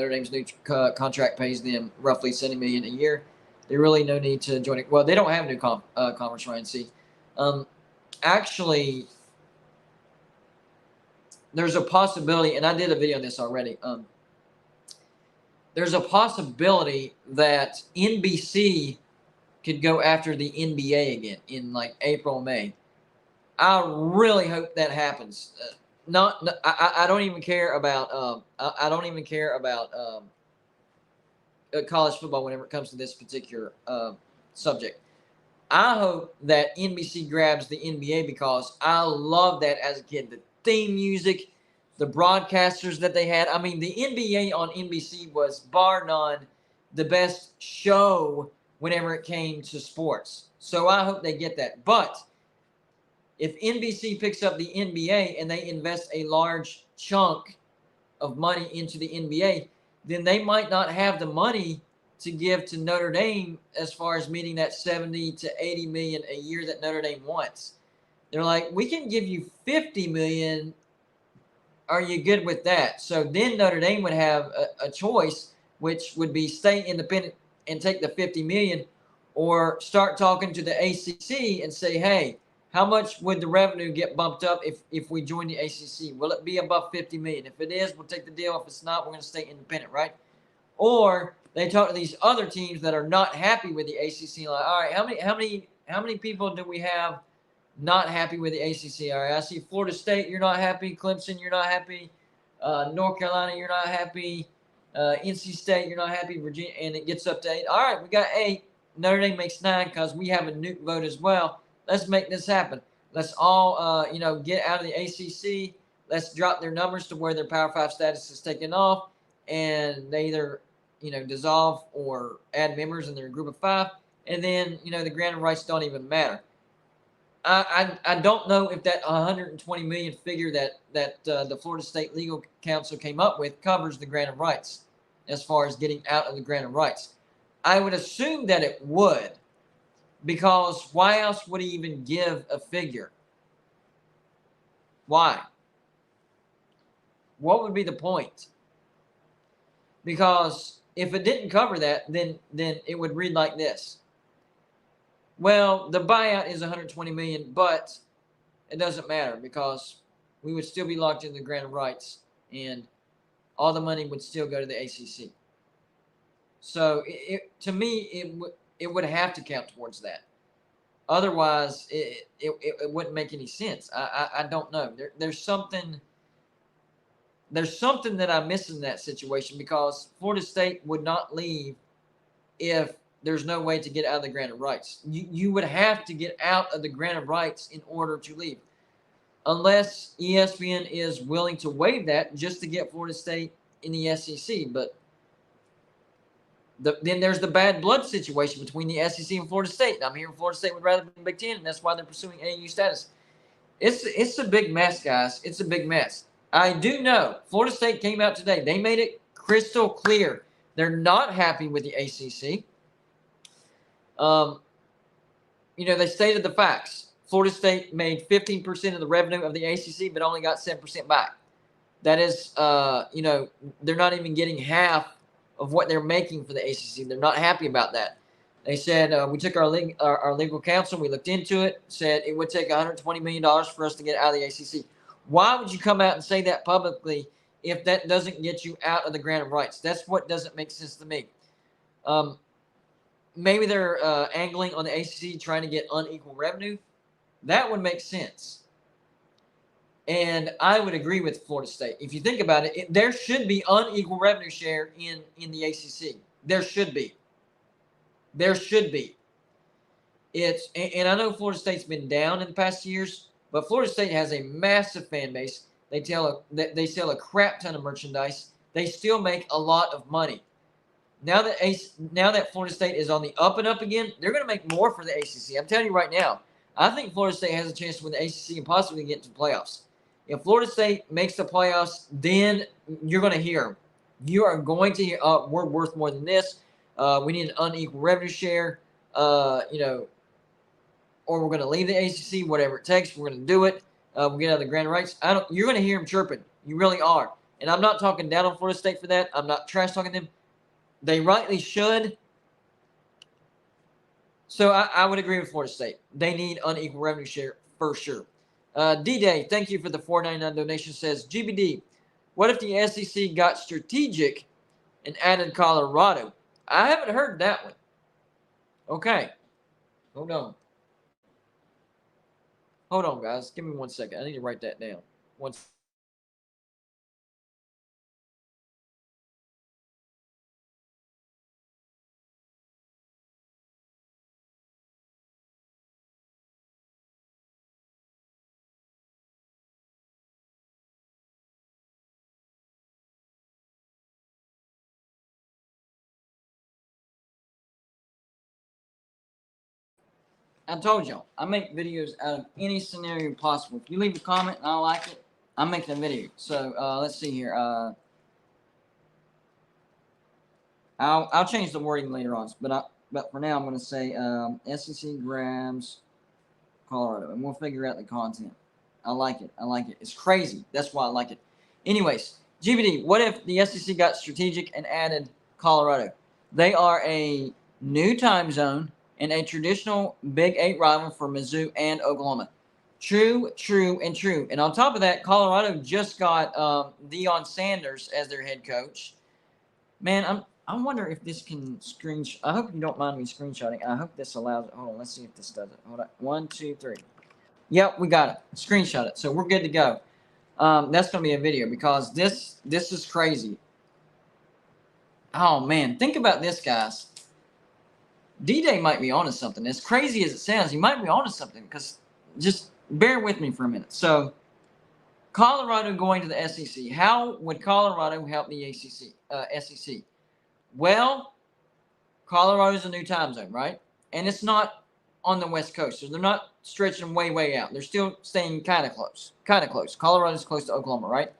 Dame's new contract pays them roughly $70 million a year. They really no need to join it. Well, they don't have a new conference, Ryan C. Actually, there's a possibility, and I did a video on this already. There's a possibility that NBC could go after the NBA again in like April, May. I really hope that happens. I don't even care about college football whenever it comes to this particular subject. I hope that NBC grabs the NBA because I loved that as a kid. The theme music, the broadcasters that they had. I mean, the NBA on NBC was bar none the best show whenever it came to sports. So I hope they get that. But if NBC picks up the NBA and they invest a large chunk of money into the NBA, then they might not have the money to give to Notre Dame as far as meeting that 70 to 80 million a year that Notre Dame wants. They're like, we can give you 50 million. Are you good with that? So then Notre Dame would have a choice, which would be stay independent and take the 50 million, or start talking to the ACC and say, hey, how much would the revenue get bumped up if we join the ACC? Will it be above 50 million? If it is, we'll take the deal. If it's not, we're going to stay independent, right? Or they talk to these other teams that are not happy with the ACC. Like, all right, how many people do we have not happy with the ACC? All right, I see Florida State, you're not happy. Clemson, you're not happy. North Carolina, you're not happy. NC State, you're not happy. Virginia, and it gets up to 8. All right, we got 8. Notre Dame makes 9 because we have a nuke vote as well. Let's make this happen. Let's all, get out of the ACC. Let's drop their numbers to where their Power 5 status is taken off, and they either, dissolve or add members in their group of 5, and then, the granted rights don't even matter. I don't know if that 120 million figure that the Florida State Legal Counsel came up with covers the granted rights as far as getting out of the granted rights. I would assume that it would, because why else would he even give a figure? Why? What would be the point? Because if it didn't cover that, then it would read like this. Well, the buyout is 120 million, but it doesn't matter because we would still be locked into the granted rights, and all the money would still go to the ACC. So, to me, it would have to count towards that. Otherwise, it wouldn't make any sense. I don't know. There's something that I miss in that situation, because Florida State would not leave if there's no way to get out of the granted rights. You would have to get out of the granted rights in order to leave, unless ESPN is willing to waive that just to get Florida State in the SEC. But then there's the bad blood situation between the SEC and Florida State. I'm hearing Florida State would rather be in Big Ten, and that's why they're pursuing AAU status. It's a big mess, guys. It's a big mess. I do know Florida State came out today. They made it crystal clear. They're not happy with the ACC. They stated the facts. Florida State made 15% of the revenue of the ACC, but only got 7% back. That is, they're not even getting half of what they're making for the ACC. They're not happy about that. They said, we took our legal counsel, we looked into it, said it would take $120 million for us to get out of the ACC. Why would you come out and say that publicly if that doesn't get you out of the granted rights? That's what doesn't make sense to me. Maybe they're angling on the ACC, trying to get unequal revenue. That would make sense. And I would agree with Florida State. If you think about it, there should be unequal revenue share in the ACC. There should be. There should be. And I know Florida State's been down in the past years, but Florida State has a massive fan base. They sell a crap ton of merchandise. They still make a lot of money. Now that Florida State is on the up and up again, they're going to make more for the ACC. I'm telling you right now, I think Florida State has a chance to win the ACC and possibly get into the playoffs. If Florida State makes the playoffs, then you're going to hear them. You are going to hear, we're worth more than this. We need an unequal revenue share, or we're going to leave the ACC, whatever it takes. We're going to do it. We'll get out of the granted rights. You're going to hear them chirping. You really are. And I'm not talking down on Florida State for that. I'm not trash talking them. They rightly should. So I would agree with Florida State. They need unequal revenue share for sure. D-Day, thank you for the $4.99 donation, says, GBD, what if the SEC got strategic and added Colorado? I haven't heard that one. Okay. Hold on. Hold on, guys. Give me 1 second. I need to write that down. One second. I told y'all, I make videos out of any scenario possible. If you leave a comment and I like it, I'm making a video. So let's see here. I'll change the wording later on, but for now I'm going to say SEC grabs Colorado, and we'll figure out the content. I like it. I like it. It's crazy. That's why I like it. Anyways, GBD, what if the SEC got strategic and added Colorado? They are a new time zone and a traditional Big 8 rival for Mizzou and Oklahoma. True, true, and true. And on top of that, Colorado just got Deion Sanders as their head coach. Man, I wonder if this can screenshot. I hope you don't mind me screenshotting. I hope this allows it. Hold on, let's see if this does it. Hold on. 1, 2, 3. Yep, we got it. Screenshot it. So we're good to go. That's going to be a video because this is crazy. Oh, man. Think about this, guys. D-Day might be onto something. As crazy as it sounds, he might be onto something because just bear with me for a minute. So, Colorado going to the SEC. How would Colorado help the ACC, SEC? Well, Colorado's a new time zone, right? And it's not on the West Coast. So they're not stretching way, way out. They're still staying kind of close. Kind of close. Colorado's close to Oklahoma, right?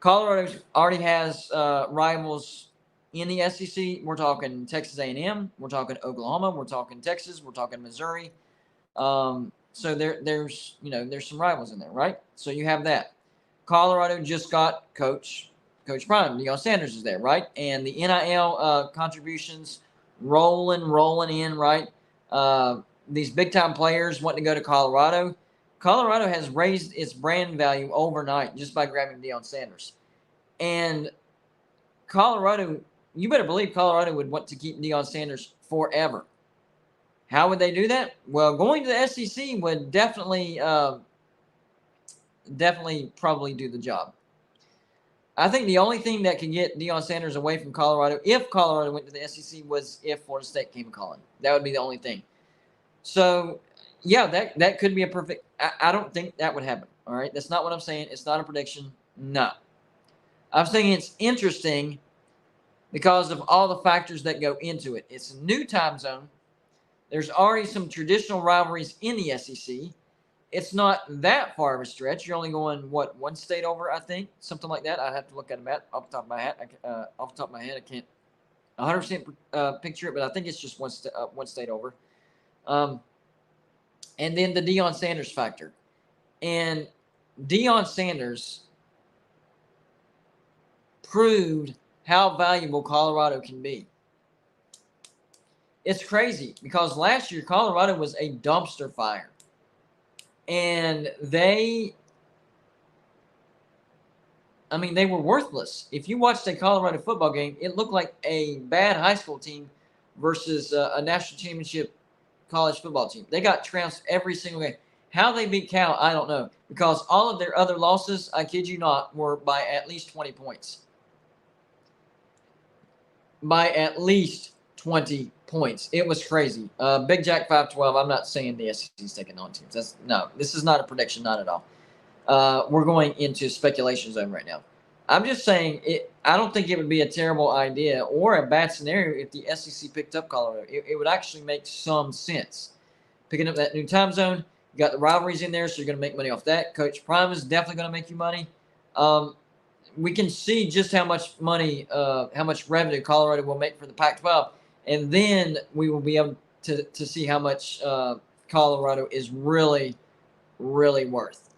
Colorado already has rivals in the SEC. We're talking Texas A&M. We're talking Oklahoma. We're talking Texas. We're talking Missouri. So there's some rivals in there, right? So you have that. Colorado just got Coach Prime. Deion Sanders is there, right? And the NIL contributions rolling in, right? These big-time players want to go to Colorado. Colorado has raised its brand value overnight just by grabbing Deion Sanders. And Colorado, you better believe Colorado would want to keep Deion Sanders forever. How would they do that? Well, going to the SEC would definitely probably do the job. I think the only thing that could get Deion Sanders away from Colorado, if Colorado went to the SEC, was if Florida State came calling. That would be the only thing. So, yeah, that could be a perfect. I don't think that would happen. All right, that's not what I'm saying. It's not a prediction. No, I'm saying it's interesting because of all the factors that go into it. It's a new time zone. There's already some traditional rivalries in the SEC. It's not that far of a stretch. You're only going, what, one state over, I think? Something like that. I'd have to look at a map off the top of my head. I can't 100% picture it, but I think it's just one state over. And then the Deion Sanders factor. And Deion Sanders proved how valuable Colorado can be. It's crazy because last year Colorado was a dumpster fire. And they were worthless. If you watched a Colorado football game, it looked like a bad high school team versus a national championship college football team. They got trounced every single game. How they beat Cal, I don't know. Because all of their other losses, I kid you not, were by at least 20 points. By at least 20 points. It was crazy. Big Jack 512, I'm not saying the SEC's taking on teams. No, this is not a prediction, not at all. We're going into speculation zone right now. I'm just saying I don't think it would be a terrible idea or a bad scenario if the SEC picked up Colorado. It would actually make some sense. Picking up that new time zone, you got the rivalries in there, so you're going to make money off that. Coach Prime is definitely going to make you money. We can see just how much money, how much revenue Colorado will make for the Pac-12, and then we will be able to see how much Colorado is really, really worth.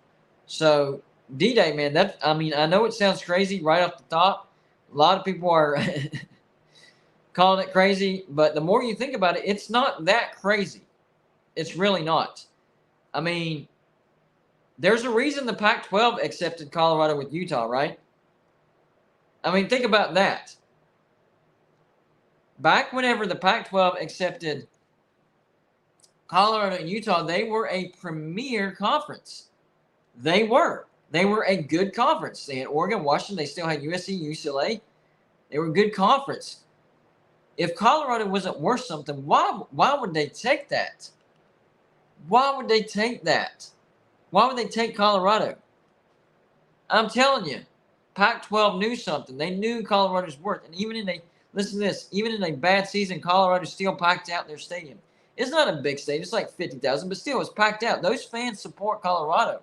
So D-Day, man, I know it sounds crazy right off the top. A lot of people are calling it crazy, but the more you think about it, it's not that crazy. It's really not. I mean, there's a reason the Pac-12 accepted Colorado with Utah, right? I mean, think about that. Back whenever the Pac-12 accepted Colorado and Utah, they were a premier conference. They were a good conference. They had Oregon, Washington. They still had USC, UCLA. They were a good conference. If Colorado wasn't worth something, why would they take that? Why would they take that? Why would they take Colorado? I'm telling you, Pac-12 knew something. They knew Colorado's worth. And even in a bad season, Colorado still packed out their stadium. It's not a big stadium. It's like 50,000, but still, it's packed out. Those fans support Colorado.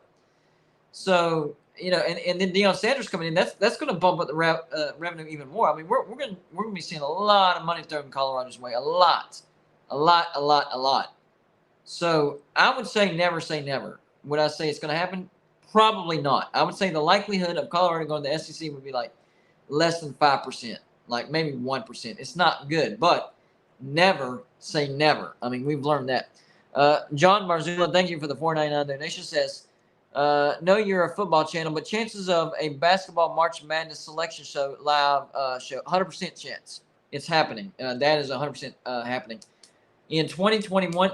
So, and then Deion Sanders coming in, that's going to bump up the revenue even more. I mean, we're going to be seeing a lot of money thrown Colorado's way. A lot. So I would say never. Would I say it's going to happen? Probably not. I would say the likelihood of Colorado going to the SEC would be like less than 5%, like maybe 1%. It's not good, but never say never. I mean, we've learned that. John Marzullo, thank you for the $4.99 donation. Says, know you're a football channel, but chances of a basketball March Madness selection show live show 100% chance. It's happening. That is 100% happening. In 2021,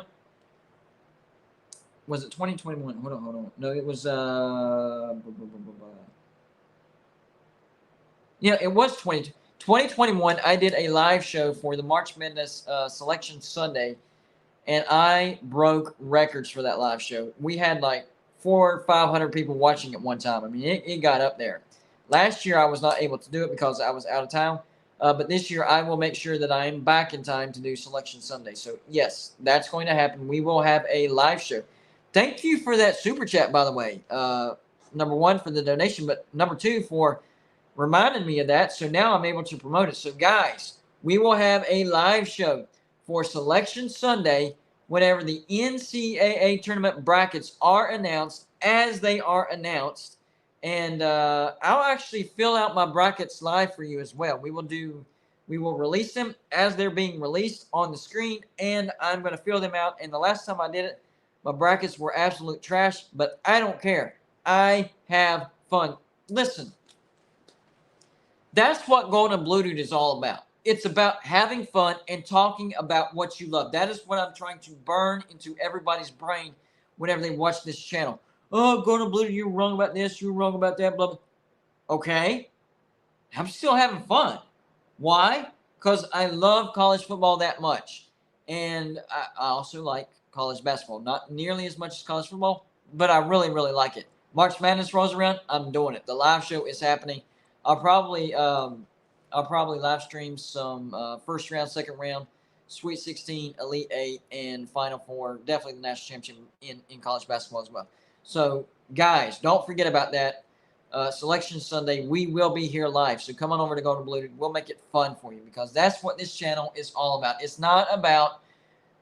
was it 2021? Hold on. No, it was yeah, it was 2021. I did a live show for the March Madness Selection Sunday, and I broke records for that live show. We had like 400 or 500 people watching at one time. I mean, it got up there. Last year, I was not able to do it because I was out of town. But this year, I will make sure that I am back in time to do Selection Sunday. So, yes, that's going to happen. We will have a live show. Thank you for that super chat, by the way. Number one, for the donation, but number two, for reminding me of that. So now I'm able to promote it. So, guys, we will have a live show for Selection Sunday whenever the NCAA tournament brackets are announced, as they are announced. And I'll actually fill out my brackets live for you as well. We will release them as they're being released on the screen, and I'm going to fill them out. And the last time I did it, my brackets were absolute trash, but I don't care. I have fun. Listen, that's what Golden Blue Dude is all about. It's about having fun and talking about what you love. That is what I'm trying to burn into everybody's brain whenever they watch this channel. Oh, Golden Blue Dude, you're wrong about this, you're wrong about that, blah, blah. Okay. I'm still having fun. Why? Because I love college football that much. And I also like college basketball. Not nearly as much as college football, but I really, really like it. March Madness rolls around, I'm doing it. The live show is happening. I'll probably live stream some first round, second round, Sweet 16, Elite 8, and Final Four. Definitely the national championship in college basketball as well. So, guys, don't forget about that. Selection Sunday, we will be here live. So come on over to Golden Blue Dude. We'll make it fun for you, because that's what this channel is all about. It's not about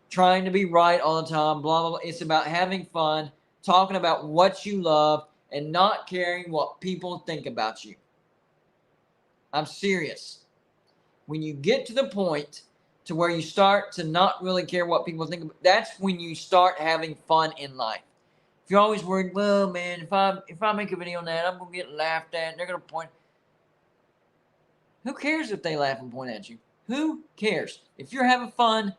trying to be right all the time, blah, blah, blah. It's about having fun, talking about what you love, and not caring what people think about you. I'm serious. When you get to the point to where you start to not really care what people think about, that's when you start having fun in life. If you're always worried, well, man, if I make a video on that, I'm gonna get laughed at, and they're gonna point. Who cares if they laugh and point at you? Who cares? If you're having fun,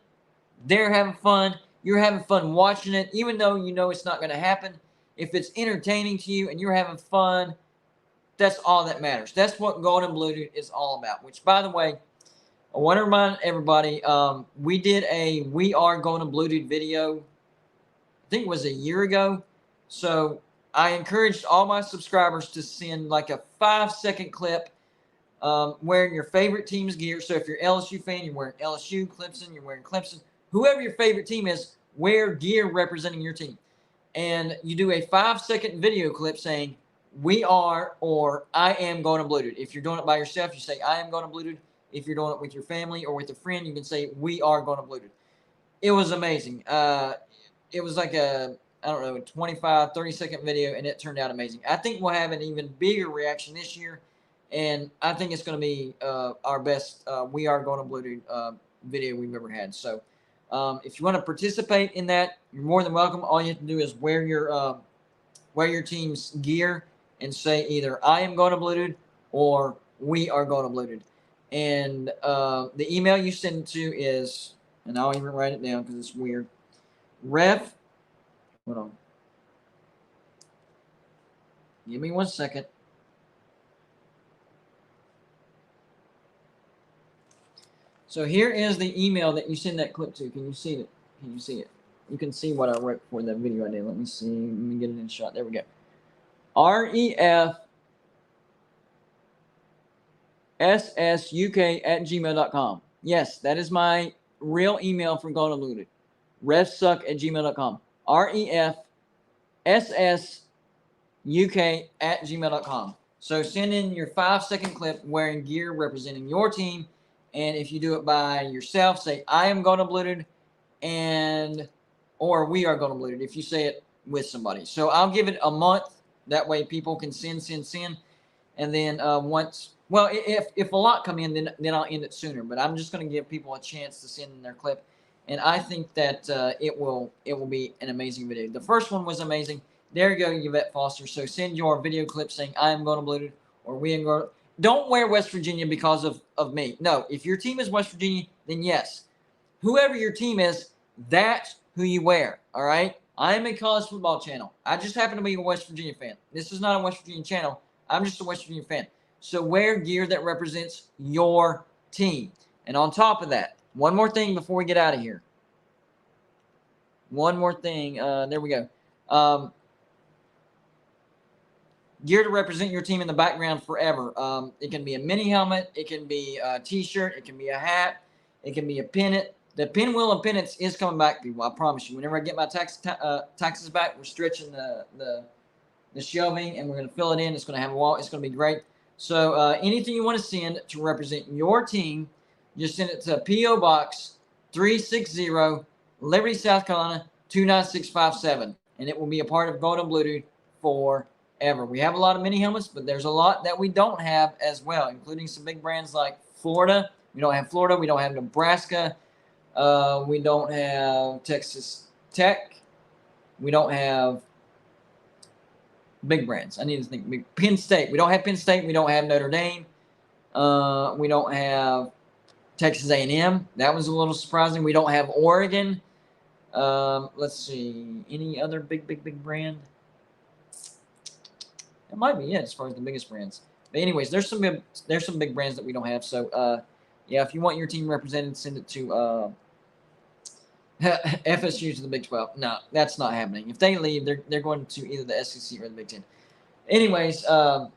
they're having fun. You're having fun watching it, even though you know it's not gonna happen. If it's entertaining to you and you're having fun, that's all that matters. That's what Golden Blue Dude is all about. Which, by the way, I want to remind everybody, we did a We Are Golden Blue Dude video, I think it was a year ago. So I encouraged all my subscribers to send like a 5-second clip wearing your favorite team's gear. So if you're LSU fan, you're wearing LSU, Clemson, you're wearing Clemson. Whoever your favorite team is, wear gear representing your team. And you do a 5-second video clip saying, we are, or I am Golden Blue Dude. If you're doing it by yourself, you say, I am Golden Blue Dude. If you're doing it with your family or with a friend, you can say, we are Golden Blue Dude. It was amazing. It was like a, I don't know, 25, 30-second video, and it turned out amazing. I think we'll have an even bigger reaction this year, and I think it's going to be our best We Are Golden Blue Dude video we've ever had. So if you want to participate in that, you're more than welcome. All you have to do is wear your team's gear and say either I am Golden Blue Dude or we are Golden Blue Dude. And the email you send it to is, and I'll even write it down because it's weird, hold on. Give me 1 second. So here is the email that you send that clip to. Can you see it? Can you see it? You can see what I wrote for that video I did. Let me see. Let me get it in shot. There we go. refssuk@gmail.com. Yes, that is my real email for Golden Blue Dude. refsuck@gmail.com. refssuk@gmail.com. So send in your 5-second clip wearing gear representing your team. And if you do it by yourself, say, I am Golden Blue Dude, or we are Golden Blue Dude if you say it with somebody. So I'll give it a month. That way people can send. And then if a lot come in, then I'll end it sooner. But I'm just going to give people a chance to send in their clip. and I think that it will be an amazing video. The first one was amazing. There you go, Yvette Foster. So send your video clip saying I am going to Blue, or we are going to. Don't wear West Virginia because of me. No, if your team is West Virginia, then yes. Whoever your team is, that's who you wear, all right? I am a college football channel. I just happen to be a West Virginia fan. This is not a West Virginia channel. I'm just a West Virginia fan. So wear gear that represents your team. And on top of that, one more thing before we get out of here. One more thing. There we go. Gear to represent your team in the background forever. It can be a mini helmet. It can be a T-shirt. It can be a hat. It can be a pennant. The pinwheel and pennants is coming back, people. I promise you. Whenever I get my taxes back, we're stretching the shelving, and we're going to fill it in. It's going to have a wall. It's going to be great. So anything you want to send to represent your team, just send it to P.O. Box 360, Liberty, South Carolina, 29657. And it will be a part of Gold and Blue Dude forever. We have a lot of mini helmets, but there's a lot that we don't have as well, including some big brands like Florida. We don't have Florida. We don't have Nebraska. We don't have Texas Tech. We don't have big brands. I need to think. Penn State. We don't have Penn State. We don't have Notre Dame. We don't have Texas A&M. That was a little surprising. We don't have Oregon. Let's see. Any other big brand? That might be it as far as the biggest brands. But anyways, there's some big brands that we don't have. So yeah, if you want your team represented, send it to FSU to the Big 12. No, that's not happening. If they leave, they're going to either the SEC or the Big 10. Anyways, I'm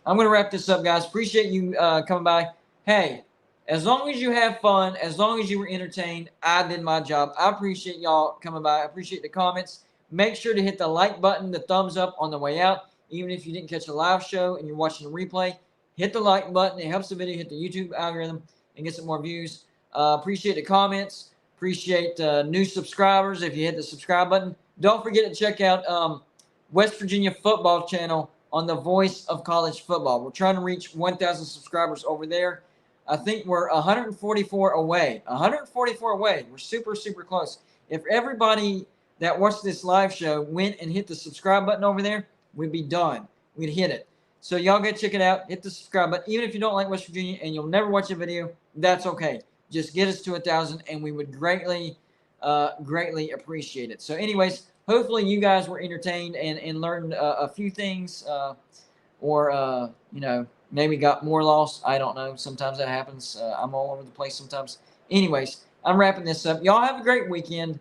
going to wrap this up, guys. Appreciate you coming by. Hey, as long as you have fun, as long as you were entertained, I did my job. I appreciate y'all coming by. I appreciate the comments. Make sure to hit the like button, the thumbs up on the way out. Even if you didn't catch a live show and you're watching a replay, hit the like button. It helps the video hit the YouTube algorithm and get some more views. Appreciate the comments. Appreciate new subscribers if you hit the subscribe button. Don't forget to check out West Virginia Football Channel on the Voice of College Football. We're trying to reach 1,000 subscribers over there. I think we're 144 away. 144 away. We're super, super close. If everybody that watched this live show went and hit the subscribe button over there, we'd be done. We'd hit it. So y'all go check it out. Hit the subscribe button. Even if you don't like West Virginia and you'll never watch a video, that's okay. Just get us to 1,000, and we would greatly appreciate it. So anyways, hopefully you guys were entertained and learned a few things, or you know, maybe got more lost. I don't know. Sometimes that happens. I'm all over the place sometimes. Anyways, I'm wrapping this up. Y'all have a great weekend.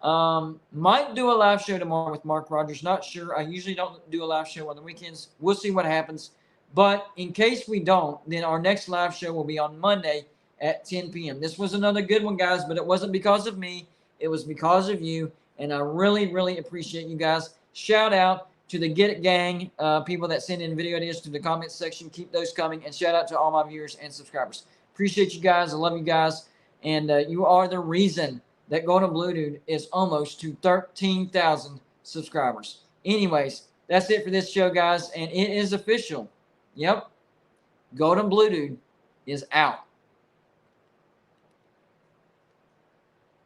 Might do a live show tomorrow with Mark Rogers. Not sure. I usually don't do a live show on the weekends. We'll see what happens. But in case we don't, then our next live show will be on Monday at 10 p.m. This was another good one, guys, but it wasn't because of me. It was because of you, and I really appreciate you guys. Shout out to the Get It Gang, people that send in video ideas to the comments section. Keep those coming, and shout out to all my viewers and subscribers. Appreciate you guys. I love you guys, and you are the reason that Golden Blue Dude is almost to 13,000 subscribers. Anyways, that's it for this show, guys, and it is official. Yep, Golden Blue Dude is out.